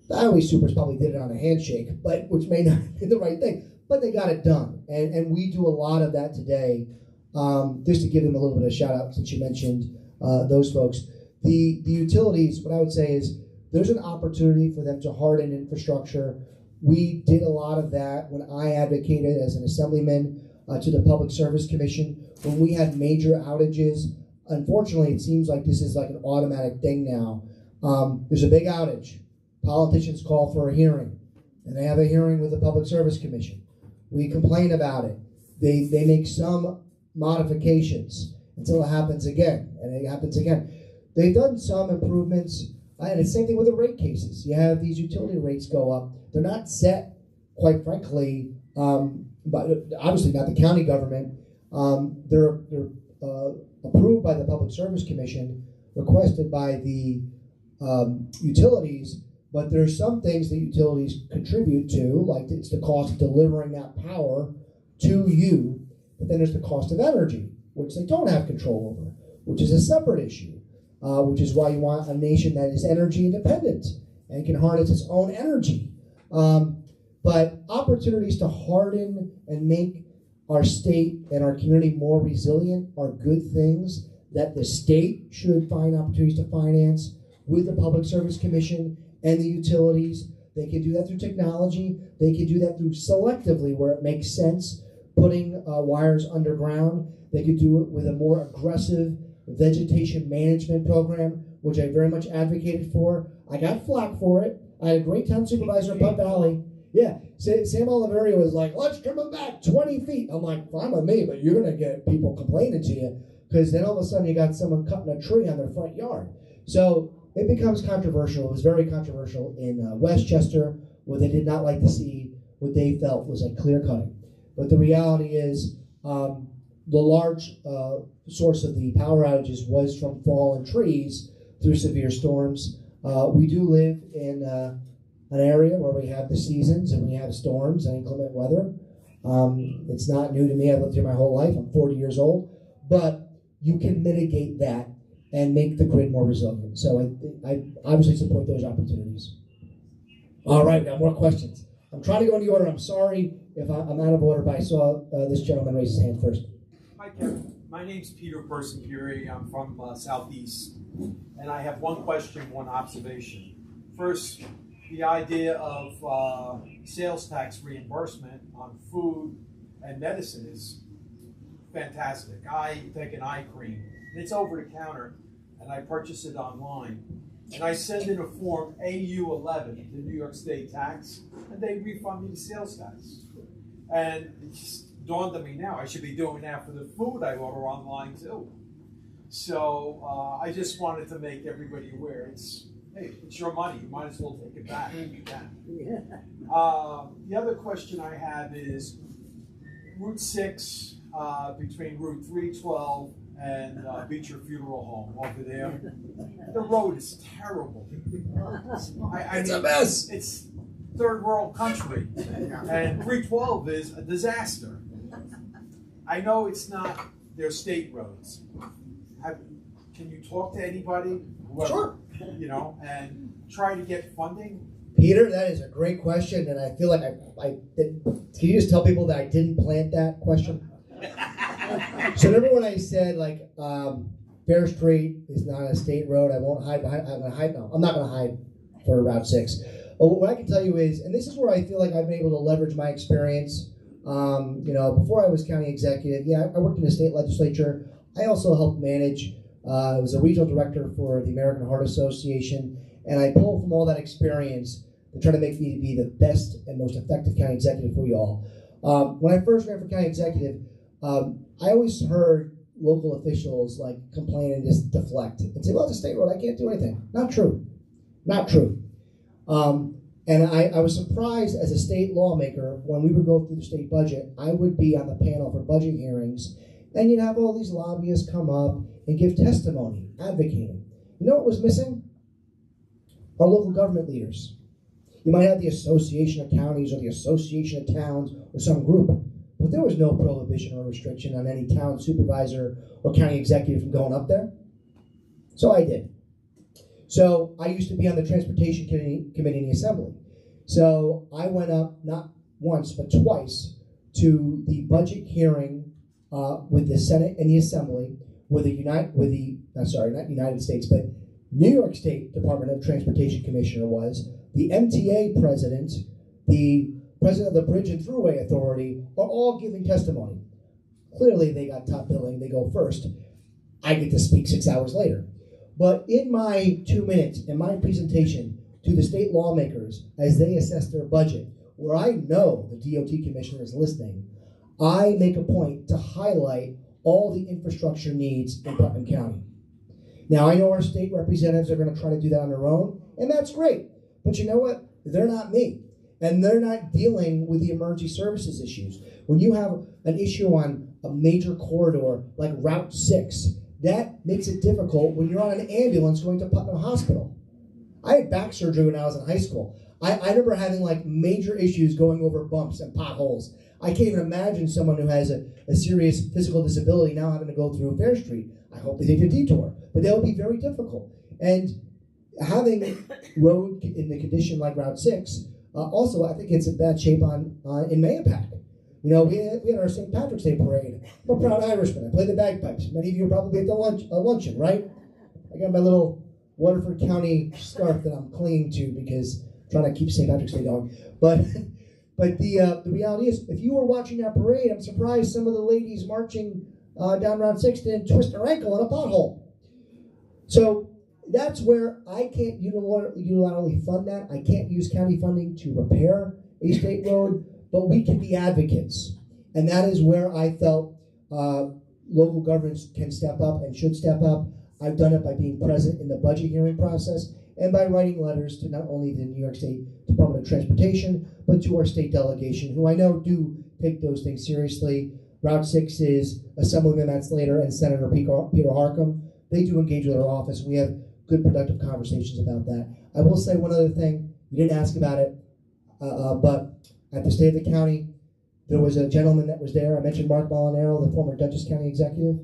The highway supers probably did it on a handshake, which may not be the right thing, but they got it done. And we do a lot of that today. Just to give them a little bit of shout out, since you mentioned those folks. The utilities, what I would say is there's an opportunity for them to harden infrastructure. We did a lot of that when I advocated as an assemblyman to the Public Service Commission. When we had major outages, unfortunately, it seems like this is like an automatic thing now. There's a big outage. Politicians call for a hearing, and they have a hearing with the Public Service Commission. We complain about it. They make some modifications until it happens again, and it happens again. They've done some improvements, and it's the same thing with the rate cases. You have these utility rates go up. They're not set, quite frankly, but obviously not the county government. They're approved by the Public Service Commission, requested by the utilities, but there's some things that utilities contribute to, like it's the cost of delivering that power to you, but then there's the cost of energy, which they don't have control over, which is a separate issue, which is why you want a nation that is energy independent and can harness its own energy. But opportunities to harden and make our state and our community more resilient are good things that the state should find opportunities to finance with the Public Service Commission and the utilities. They can do that through technology. They can do that through selectively where it makes sense, putting wires underground. They could do it with a more aggressive vegetation management program, which I very much advocated for. I got flack for it. I had a great town supervisor in Putt Valley. Yeah, Sam Oliveria was like, let's trim them back 20 feet. I'm like, fine with me, but you're going to get people complaining to you, because then all of a sudden you got someone cutting a tree on their front yard. So it becomes controversial. It was very controversial in Westchester, where they did not like to see what they felt was like clear cutting. But the reality is the large source of the power outages was from fallen trees through severe storms. We do live in an area where we have the seasons and we have storms and inclement weather. It's not new to me. I've lived here my whole life. I'm 40 years old. But you can mitigate that and make the grid more resilient. So I obviously support those opportunities. All right, we got more questions. I'm trying to go in the order. I'm sorry if I'm out of order, but I saw this gentleman raise his hand first. Hi, Kevin. My name's Peter Persimpiri. I'm from Southeast. And I have one question, one observation. First, the idea of sales tax reimbursement on food and medicine is fantastic. I take an eye cream, and it's over the counter, and I purchase it online, and I send in a form AU11, the New York State tax, and they refund me the sales tax. And it just dawned on me now, I should be doing that for the food I order online too. So I just wanted to make everybody aware, hey, it's your money, you might as well take it back if you can. The other question I have is Route 6 between Route 312 and Beecher Funeral Home over there. The road is terrible. It's a mess. It's third world country, and 312 is a disaster. I know it's not their state roads. Can you talk to anybody? Whoever, Sure. You know, and try to get funding? Peter, that is a great question, and I feel like can you just tell people that I didn't plant that question? So remember when I said like Fair Street is not a state road? I won't hide behind. I'm not going to hide for Route 6. But what I can tell you is, and this is where I feel like I've been able to leverage my experience. Before I was county executive, I worked in the state legislature. I also helped manage. I was a regional director for the American Heart Association, and I pulled from all that experience to try to make me to be the best and most effective county executive for you all. When I first ran for county executive, I always heard local officials like complain and just deflect and say, well, it's a state road, I can't do anything. Not true. Not true. And I was surprised as a state lawmaker, when we would go through the state budget, I would be on the panel for budget hearings, and you'd have all these lobbyists come up and give testimony, advocating. You know what was missing? Our local government leaders. You might have the Association of Counties or the Association of Towns or some group, but there was no prohibition or restriction on any town supervisor or county executive from going up there. So I did. So I used to be on the Transportation Committee in the Assembly. So I went up not once but twice to the budget hearing with the Senate and the Assembly, with not United States, but New York State Department of Transportation Commissioner was, the MTA president, the president of the Bridge and Thruway Authority are all giving testimony. Clearly they got top billing, they go first. I get to speak 6 hours later. But in my 2 minutes, in my presentation to the state lawmakers as they assess their budget, where I know the DOT commissioner is listening, I make a point to highlight all the infrastructure needs in Putnam County. Now, I know our state representatives are going to try to do that on their own, and that's great. But you know what? They're not me. And they're not dealing with the emergency services issues. When you have an issue on a major corridor like Route 6, that makes it difficult when you're on an ambulance going to Putnam Hospital. I had back surgery when I was in high school. I remember having like major issues going over bumps and potholes. I can't even imagine someone who has a serious physical disability now having to go through Fair Street. I hope they take a detour, but that would be very difficult. And having road in the condition like Route 6, also I think it's in bad shape in Mayapack. You know, we had our St. Patrick's Day parade. I'm a proud Irishman. I played the bagpipes. Many of you are probably at the luncheon, right? I got my little Waterford County scarf that I'm clinging to because I'm trying to keep St. Patrick's Day going. But the reality is, if you were watching that parade, I'm surprised some of the ladies marching down Route 6 didn't twist their ankle in a pothole. So that's where I can't unilaterally fund that. I can't use county funding to repair a state road, but we can be advocates. And that is where I felt local governments can step up and should step up. I've done it by being present in the budget hearing process and by writing letters to not only the New York State Department of Transportation, but to our state delegation, who I know do take those things seriously. Route 6 is Assemblyman Matt Slater and Senator Peter Harcum. They do engage with our office. We have good, productive conversations about that. I will say one other thing. You didn't ask about it, but at the State of the County, there was a gentleman that was there. I mentioned Mark Molinaro, the former Dutchess County executive.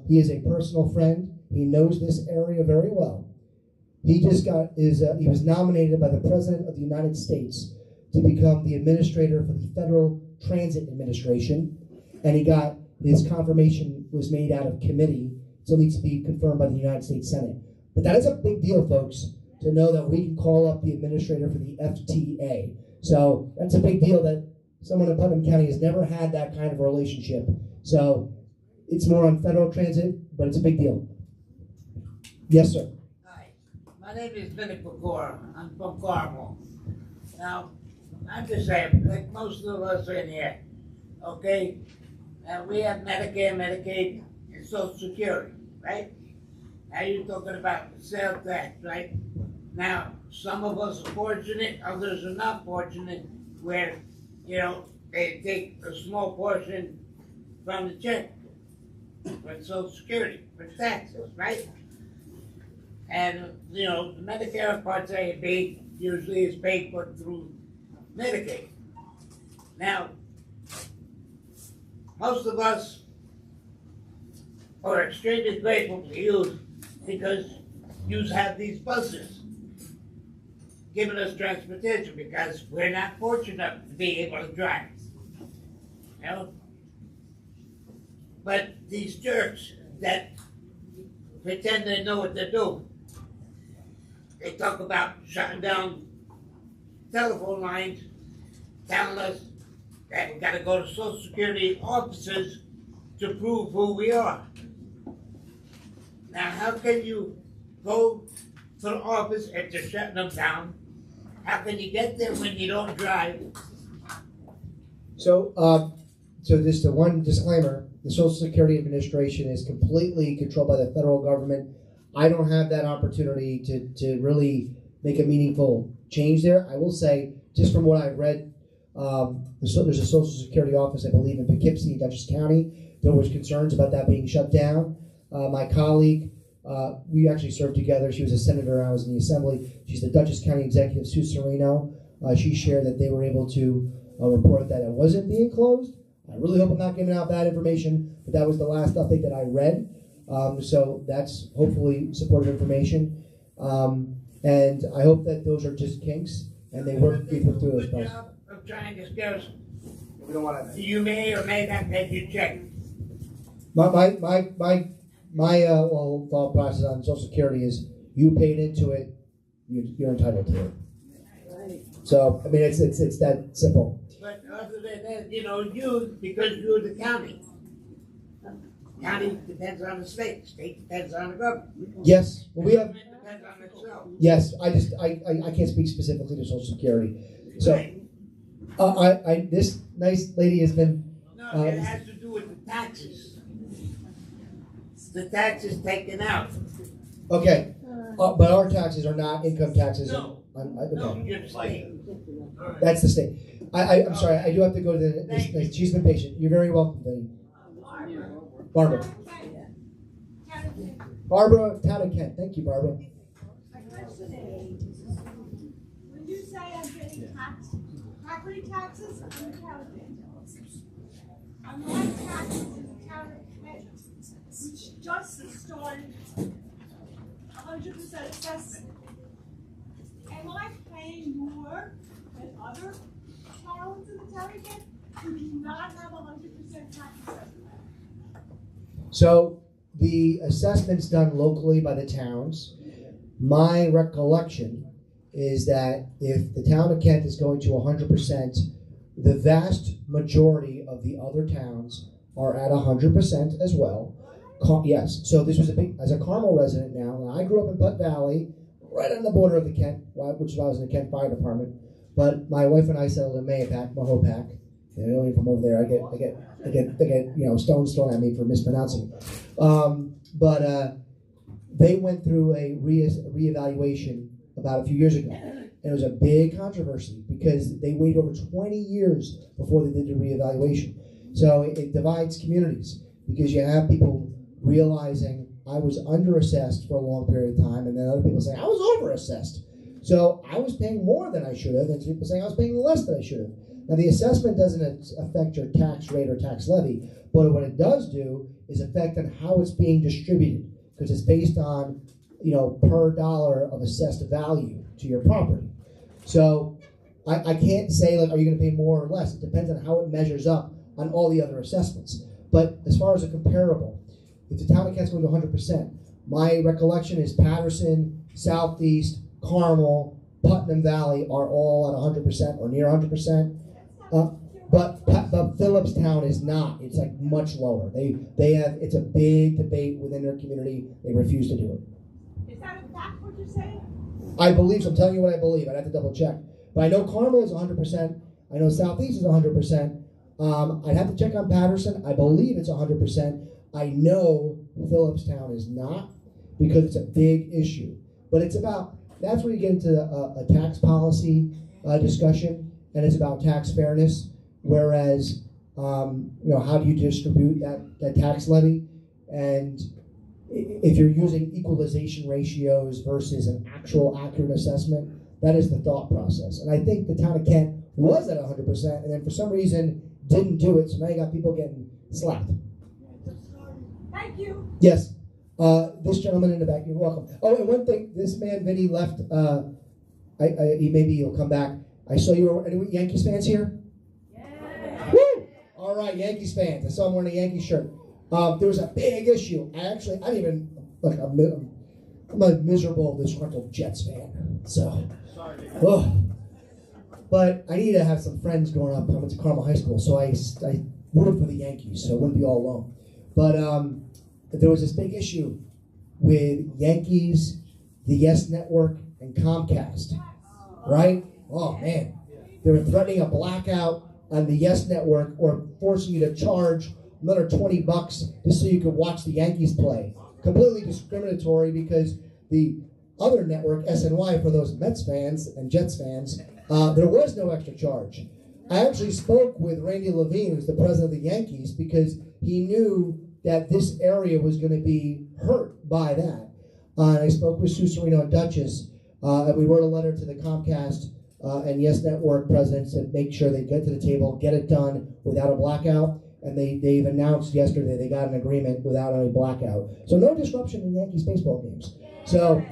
He is a personal friend. He knows this area very well. He just he was nominated by the President of the United States to become the administrator for the Federal Transit Administration, and his confirmation was made out of committee, so it needs to be confirmed by the United States Senate. But that is a big deal, folks, to know that we can call up the administrator for the FTA. So that's a big deal that someone in Putnam County has never had that kind of relationship. So it's more on federal transit, but it's a big deal. Yes, sir. Hi, my name is Billy Pecora. I'm from Carmel. Now, I'm just saying, like most of us in here, okay, we have Medicare, Medicaid, and Social Security, right? Now you're talking about the sales tax, right? Now, some of us are fortunate, others are not fortunate, where, you know, they take a small portion from the check for Social Security, for taxes, right? And, you know, the Medicare Part A and B usually is paid for through Medicaid. Now, most of us are extremely grateful to you because you have these buses giving us transportation because we're not fortunate enough to be able to drive. You know? But these jerks that pretend they know what they're doing, they talk about shutting down telephone lines, telling us that we gotta go to Social Security offices to prove who we are. Now, how can you go to the office and they're shutting them down? How can you get there when you don't drive? So, so just the one disclaimer: the Social Security Administration is completely controlled by the federal government. I don't have that opportunity to really make a meaningful change there. I will say, just from what I've read, there's a Social Security office, I believe, in Poughkeepsie, Dutchess County. There was concerns about that being shut down. My colleague, we actually served together. She was a senator, I was in the assembly. She's the Dutchess County executive, Sue Serino. She shared that they were able to report that it wasn't being closed. I really hope I'm not giving out bad information, but that was the last update that I read. So that's hopefully supportive information. And I hope that those are just kinks and they work people through those processes. I'm trying to scare us. We don't want to. You may or may not get your check. My whole thought process on Social Security is you paid into it, you're entitled to it. So I mean it's that simple. But other than that, you know, you, because you're the county. County depends on the state. State depends on the government. Yes, well, we have. Government depends on itself. Yes, I can't speak specifically to Social Security. So this nice lady has been. No, it has to do with the taxes. The taxes taken out. Okay, but our taxes are not income taxes. No. Okay. No, you're the state. That's the state. I'm sorry, I do have to go to the she's been patient. You're very welcome, lady. Barbara. Barbara Town of Kent. Thank you, Barbara. My question is, when you say I'm getting taxed, property taxes, I'm the town of Kent. On my taxes in the town of Kent, which just started 100% assessment. Am I paying more than other towns in the town of Kent who do not have 100% tax assessment? So the assessment's done locally by the towns. My recollection is that if the town of Kent is going to 100%, the vast majority of the other towns are at 100% as well. Yes, so this was as a Carmel resident now, and I grew up in Putt Valley, right on the border of the Kent, which is why I was in the Kent Fire Department. But my wife and I settled in Mahopac. You know, from over there, I get stones thrown at me for mispronouncing it. But they went through a reevaluation about a few years ago, and it was a big controversy because they waited over 20 years before they did the reevaluation. So it divides communities because you have people realizing I was underassessed for a long period of time, and then other people saying I was overassessed. So I was paying more than I should have, and people saying I was paying less than I should have. Now, the assessment doesn't affect your tax rate or tax levy, but what it does do is affect on how it's being distributed, because it's based on, per dollar of assessed value to your property. So I can't say, are you going to pay more or less? It depends on how it measures up on all the other assessments. But as far as a comparable, if the town of Kent's going to 100%, my recollection is Patterson, Southeast, Carmel, Putnam Valley are all at 100% or near 100%. But Phillipstown is not. It's like much lower. They have. It's a big debate within their community. They refuse to do it. Is that a fact what you're saying? I believe so. I'm telling you what I believe. I'd have to double check. But I know Carmel is 100%. I know Southeast is 100%. I'd have to check on Patterson. I believe it's 100%. I know Phillipstown is not because it's a big issue. But it's about, that's where you get into a tax policy discussion, and it's about tax fairness. Whereas, how do you distribute that tax levy? And if you're using equalization ratios versus an actual accurate assessment, that is the thought process. And I think the town of Kent was at 100%, and then for some reason didn't do it, so now you got people getting slapped. Thank you. Yes. This gentleman in the back, you're welcome. Oh, and one thing, this man, Vinny, left, maybe he'll come back. I saw you were, any Yankees fans here? Yeah. Woo! All right, Yankees fans. I saw him wearing a Yankee shirt. There was a big issue. I'm a miserable, disgruntled Jets fan. So, but I need to have some friends growing up coming to Carmel High School, so I rooted for the Yankees, so I wouldn't be all alone. But there was this big issue with Yankees, the Yes Network, and Comcast, right? Oh man, they were threatening a blackout on the Yes Network or forcing you to charge another $20 just so you could watch the Yankees play. Completely discriminatory because the other network, SNY, for those Mets fans and Jets fans, there was no extra charge. I actually spoke with Randy Levine, who's the president of the Yankees, because he knew that this area was going to be hurt by that. And I spoke with Sue Serino and Duchess, and we wrote a letter to the Comcast and Yes Network presidents to make sure they get to the table, get it done without a blackout. And they've announced yesterday they got an agreement without any blackout. So no disruption in Yankees baseball games. So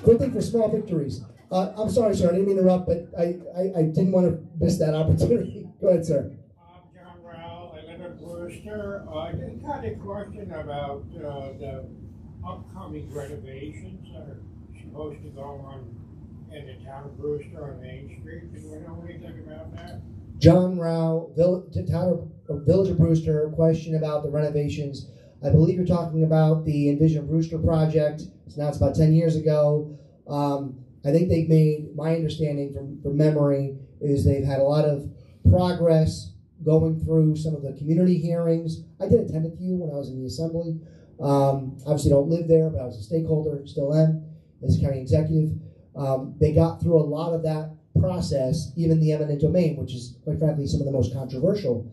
good thing for small victories. I'm sorry, sir, I didn't mean to interrupt, but I didn't want to miss that opportunity. Go ahead, sir. I'm John Rowell. I live in Brewster. I just had a question about the upcoming renovations that are supposed to go on in the town of Brewster on Main Street. Do you know anything about that? John Rao, Village of Brewster, question about the renovations. I believe you're talking about the Envision Brewster project. It's about 10 years ago. I think they've made, my understanding from memory, is they've had a lot of progress going through some of the community hearings. I did attend a few when I was in the assembly. Obviously don't live there, but I was a stakeholder, still am, as a county executive. They got through a lot of that process, even the eminent domain, which is, quite frankly, some of the most controversial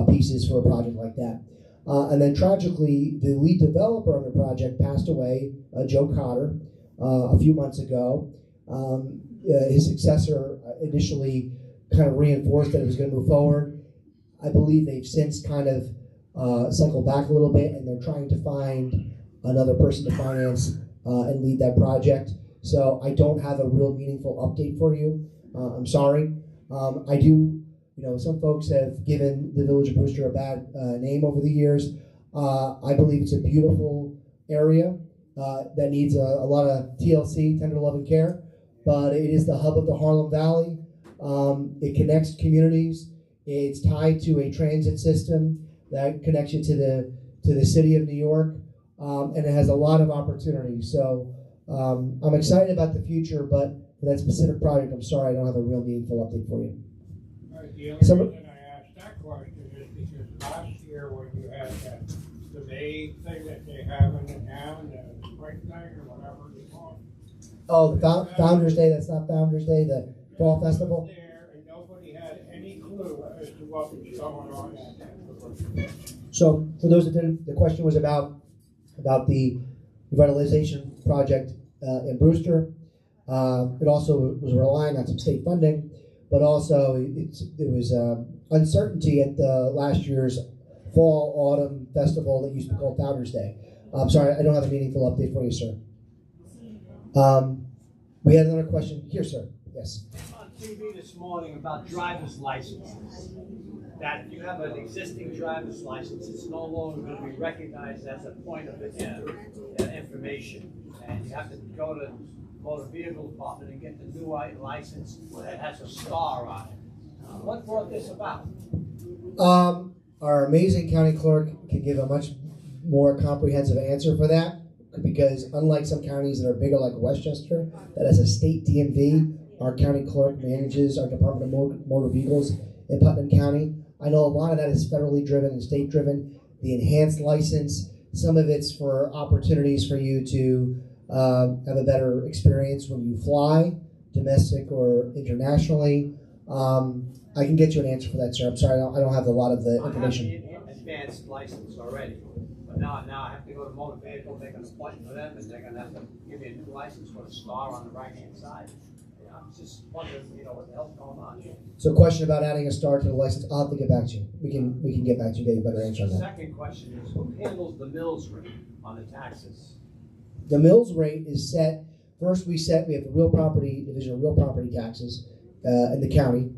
pieces for a project like that. And then tragically, the lead developer on the project passed away, Joe Cotter, a few months ago. His successor initially kind of reinforced that it was going to move forward. I believe they've since kind of cycled back a little bit, and they're trying to find another person to finance and lead that project. So I don't have a real meaningful update for you. I'm sorry. I do, some folks have given the Village of Brewster a bad name over the years. I believe it's a beautiful area that needs a lot of TLC, tender love and care, but it is the hub of the Harlem Valley. It connects communities. It's tied to a transit system that connects you to the city of New York, and it has a lot of opportunities. So I'm excited about the future, but for that specific project, I'm sorry, I don't have a real meaningful update for you. The only reason I asked that question is because last year when you had the May thing that they have in the town, the spring thing or whatever you call it. Oh, the Founders Day, that's not Founders Day, the Fall Festival? There, and nobody had any clue as to what was going on at that. So, for those that didn't, the question was about the revitalization project in Brewster. It also was relying on some state funding, but also there was uncertainty at the last year's Fall Autumn Festival that used to be called Founders Day. I'm sorry, I don't have a meaningful update for you, sir. We had another question here, sir. Yes. On TV this morning about driver's licenses. That if you have an existing driver's license, it's no longer going to be recognized as a point of information, and you have to go to motor vehicle department and get the new license that has a star on it. What brought this about? Our amazing county clerk can give a much more comprehensive answer for that. because unlike some counties that are bigger like Westchester, that has a state DMV, our county clerk manages our Department of Motor Vehicles in Putnam County. I know a lot of that is federally driven and state driven. The enhanced license, some of it's for opportunities for you to have a better experience when you fly, domestic or internationally. I can get you an answer for that, sir. I'm sorry, I don't have a lot of the information. I have the advanced license already, but now I have to go to motor vehicle, make an appointment for them, and they're gonna have to give me a new license with a star on the right-hand side. I'm just wondering, what the hell's going on here. So, question about adding a star to the license, I'll have to get back to you. We can get back to you, get a better answer on The that. second question is, who handles the mills rate on the taxes? The mills rate is set. First, we have the real property division of real property taxes in the county,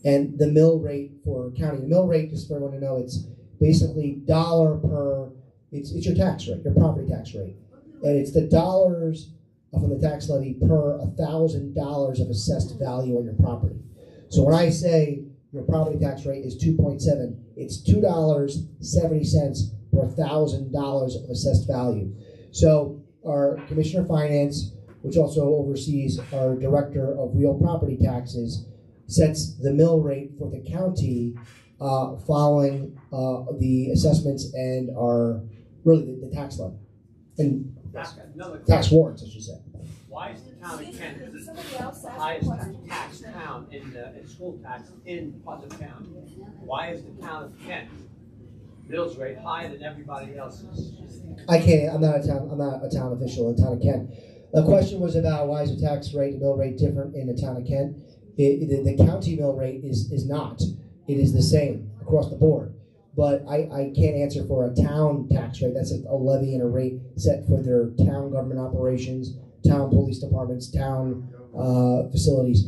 and the mill rate for county. The mill rate, just for everyone to know, it's basically dollar per. It's your tax rate, your property tax rate, and it's the dollars from the tax levy per $1,000 of assessed value on your property. So when I say your property tax rate is 2.7, it's $2.70 per $1,000 of assessed value. So our Commissioner of Finance, which also oversees our Director of Real Property Taxes, sets the mill rate for the county following the assessments and our really the tax levy and tax warrants, I should say. Why is the town of Kent Somebody else the asked a highest question. tax town in school tax in Putnam County? Why is the town of Kent mills rate higher than everybody else's? I can't. I'm not a town official in the town of Kent. The question was about why is the tax rate, the mill rate, different in the town of Kent? The county mill rate is not. It is the same across the board. But I can't answer for a town tax rate. That's a levy and a rate set for their town government operations, town police departments, town facilities.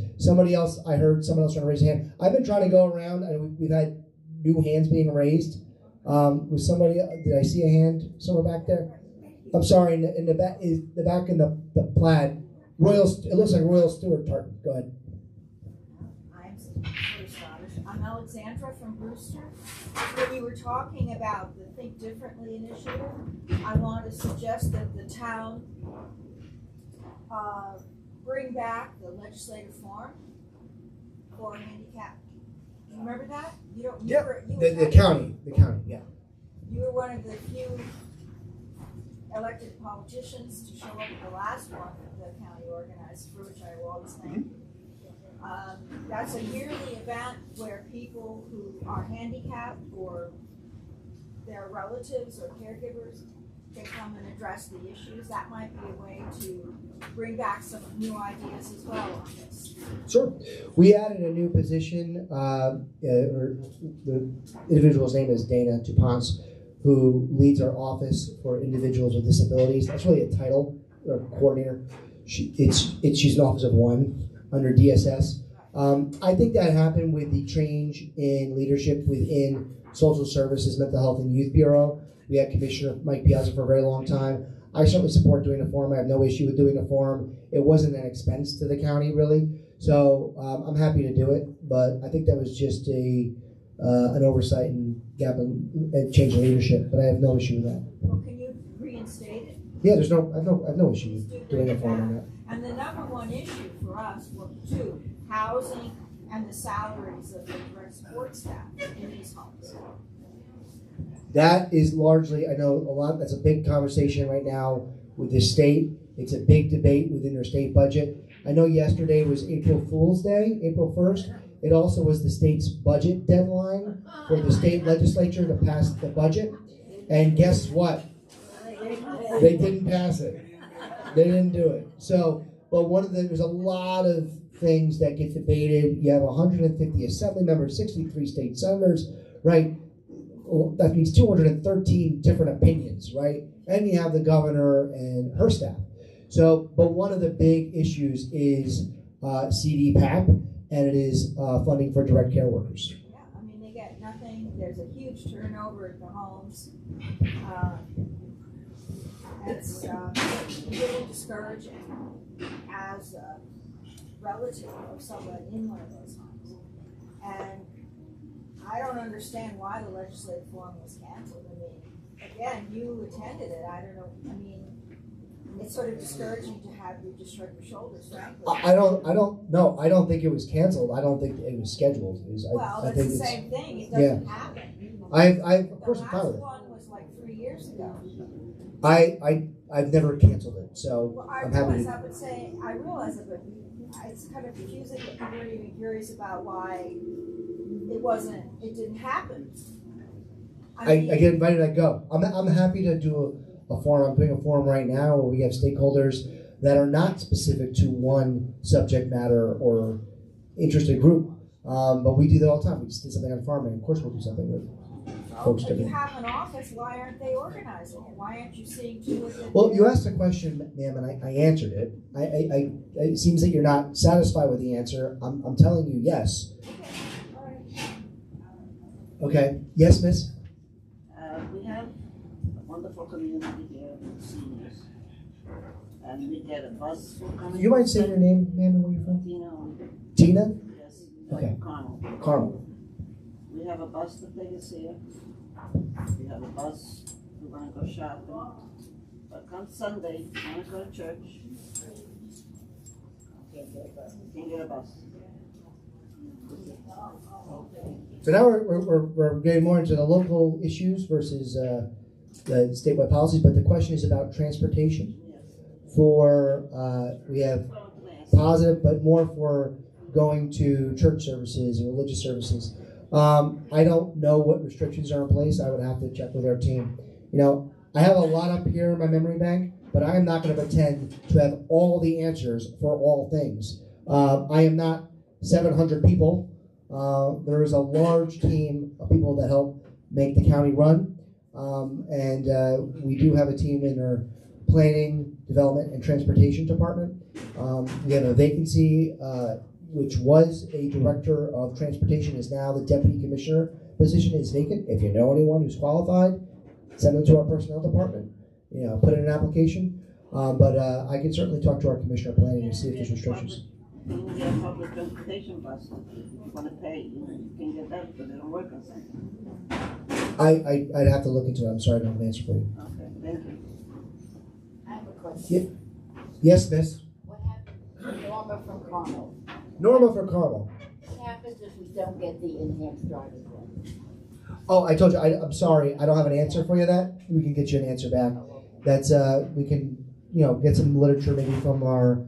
I heard someone else trying to raise a hand. I've been trying to go around, and we've had new hands being raised. Was somebody? Did I see a hand somewhere back there? I'm sorry. In the back is the back in the plaid. It looks like Royal Stewart tartan. Go ahead. I'm Alexandra from Brewster. When we were talking about the Think Differently initiative, I want to suggest that the town bring back the legislative forum for handicap. You remember that? You don't. Yeah. The the county. Yeah. You were one of the few elected politicians to show up at the last one that the county organized, for which I will always thank. That's a yearly event where people who are handicapped or their relatives or caregivers can come and address the issues. That might be a way to bring back some new ideas as well on this. Sure. We added a new position. The individual's name is Dana Tupance, who leads our office for individuals with disabilities. That's really a title, or coordinator. She's an office of one under DSS. I think that happened with the change in leadership within Social Services, Mental Health, and Youth Bureau. We had Commissioner Mike Piazza for a very long time. I certainly support doing a forum. I have no issue with doing a forum. It wasn't an expense to the county, really. So I'm happy to do it, but I think that was just an oversight and gap and change in leadership. But I have no issue with that. Well, can you reinstate it? Yeah, I have no issue with doing a forum on that. And the number one issue for us were two: housing and the salaries of the direct support staff in these homes. That is largely, I know a lot, that's a big conversation right now with the state. It's a big debate within their state budget. I know yesterday was April Fool's Day, April 1st. It also was the state's budget deadline for the state legislature to pass the budget. And guess what? They didn't pass it. They didn't do it. So, but there's a lot of things that get debated. You have 150 assembly members, 63 state senators, right? That means 213 different opinions, right? And you have the governor and her staff. So, but one of the big issues is CDPAP, and it is funding for direct care workers. Yeah, I mean, they get nothing. There's a huge turnover at the homes. It's really discouraging as a relative of someone in one of those homes. And I don't understand why the legislative forum was canceled. I mean, again, you attended it. I don't know. I mean, it's sort of discouraging to have you just shrug your shoulders, frankly. I don't think it was canceled. I don't think it was scheduled. Well, I that's think the it's, same thing. It doesn't happen. of course, I'm The proud last of it. one was like 3 years ago. I've never canceled it, so Well, I I'm happy realize, to. I would say, I realize it, but it's kind of confusing that people are even curious about why it didn't happen. I get invited, I go. I'm happy to do a forum. I'm doing a forum right now where we have stakeholders that are not specific to one subject matter or interested group. But we do that all the time. We just did something on farming. Of course, we'll do something with folks. If you have an office, why aren't they organizing it? Why aren't you seeing to it that Well, you asked a question, ma'am, and I answered it. It seems that you're not satisfied with the answer. I'm telling you yes. All right. Okay. Yes, miss? We have a wonderful community here with seniors. And we get a bus coming. Do you mind saying your name, ma'am, and where you're from? Tina, Tina? yes. Okay. Carmel. Carmel. We have a bus to take us here. We have a bus, we wanna go shopping. But come Sunday, we wanna go to church. Can't get a bus. So now we're getting more into the local issues versus the statewide policies, but the question is about transportation. We have positive, but more for going to church services and religious services. I don't know what restrictions are in place. I would have to check with our team. I have a lot up here in my memory bank, but I am not going to pretend to have all the answers for all things. I am not 700 people. There is a large team of people that help make the county run, and we do have a team in our planning, development, and transportation department. We have a vacancy, which was a director of transportation, is now the deputy commissioner position is vacant. If you know anyone who's qualified, send them to our personnel department. Put in an application. But I can certainly talk to our commissioner of planning and see if there's restrictions. You can get a public transportation bus. If you wanna pay, you can get that, but they don't work on Sunday. I'd have to look into it. I'm sorry, I don't have an answer for you. Okay, thank you. I have a question. Yes, miss. What happens, Norma from Carmel, Norma for Carmel. what happens if we don't get the enhanced driver's license? Oh, I told you. I'm sorry. I don't have an answer for you. That we can get you an answer back. That's we can get some literature maybe from our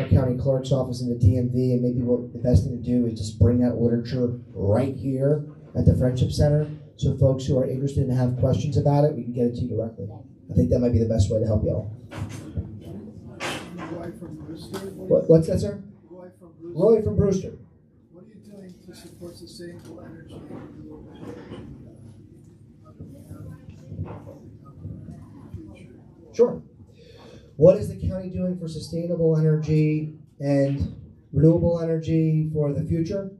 county clerk's office in the DMV, and maybe what the best thing to do is just bring that literature right here at the Friendship Center, so folks who are interested and have questions about it, we can get it to you directly. I think that might be the best way to help you all. Roy from Brewster. What's that, sir? Roy from Brewster. Roy from Brewster. What are you doing to support sustainable energy and renewable energy? Sure. What is the county doing for sustainable energy and renewable energy for the future?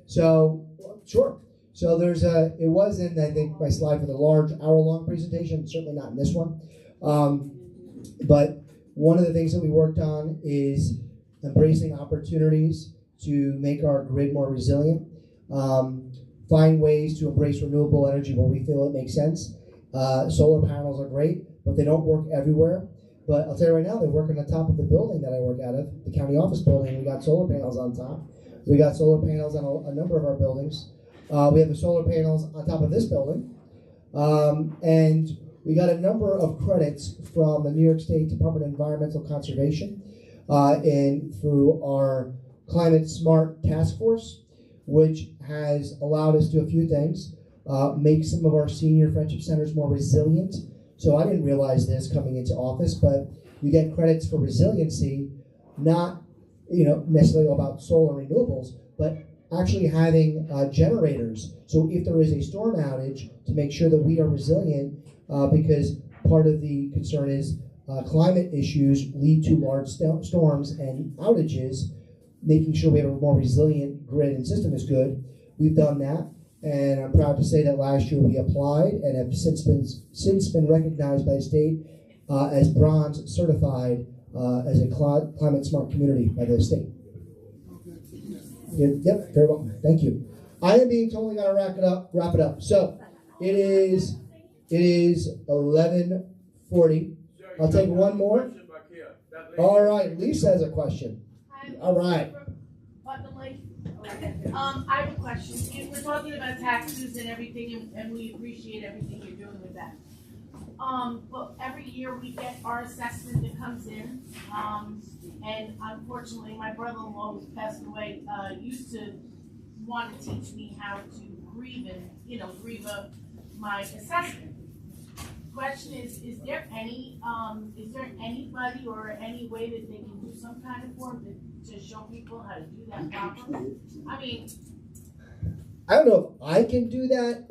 So, sure. So it was in, I think, my slide for the large hour-long presentation, certainly not in this one. But one of the things that we worked on is embracing opportunities to make our grid more resilient, find ways to embrace renewable energy where we feel it makes sense. Solar panels are great, but they don't work everywhere. But I'll tell you right now, they work on the top of the building that I work out of, the county office building. We got solar panels on top. We got solar panels on a number of our buildings. We have the solar panels on top of this building. And we got a number of credits from the New York State Department of Environmental Conservation and through our Climate Smart Task Force, which has allowed us to do a few things. Make some of our senior friendship centers more resilient. So I didn't realize this coming into office, but you get credits for resiliency, not necessarily about solar renewables, but actually having generators. So if there is a storm outage, to make sure that we are resilient, because part of the concern is climate issues lead to large storms and outages. Making sure we have a more resilient grid and system is good. We've done that. And I'm proud to say that last year we applied and have since been recognized by the state as bronze certified as a climate smart community by the state. Yep, very welcome. Thank you. I am being told we got to wrap it up. So it is 11:40. I'll take one more. All right, Lisa has a question. All right. Putnam Lake. I have a question. We're talking about taxes and everything, and we appreciate everything you're doing with that. But every year we get our assessment that comes in, and unfortunately, my brother-in-law who's passed away, used to want to teach me how to grieve up my assessment. Question is there anybody or any way that they can do some kind of form to show people how to do that properly? I mean, I don't know if I can do that.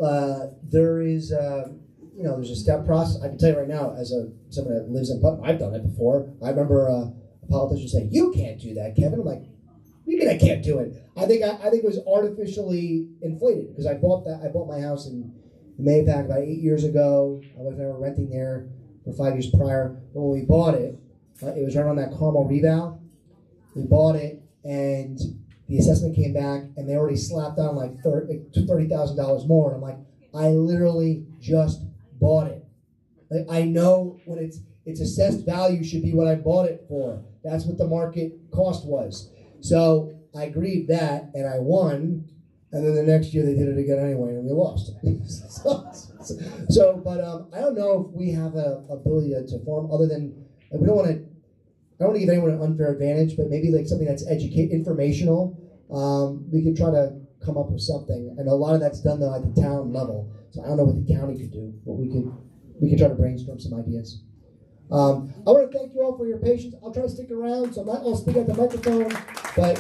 There is, there's a step process. I can tell you right now, as someone that lives in Putnam, I've done it before. I remember a politician saying, "You can't do that, Kevin." I'm like, "What do you mean I can't do it?" I think it was artificially inflated because I bought my house in Maypac about 8 years ago. My wife and I were renting there for 5 years prior. But when we bought it, it was right on that Carmel reval. We bought it, and the assessment came back, and they already slapped on like $30,000 more. And I'm like, I literally just bought it. Like, I know when its assessed value should be what I bought it for. That's what the market cost was. So I agreed that, and I won. And then the next year they did it again anyway, and we lost. But I don't know if we have a ability to form other than we don't want to. I don't want to give anyone an unfair advantage, but maybe like something that's informational. We could try to come up with something, and a lot of that's done though at the town level. So I don't know what the county could do, but we could try to brainstorm some ideas. I want to thank you all for your patience. I'll try to stick around, so I'm not going to speak at the microphone, but.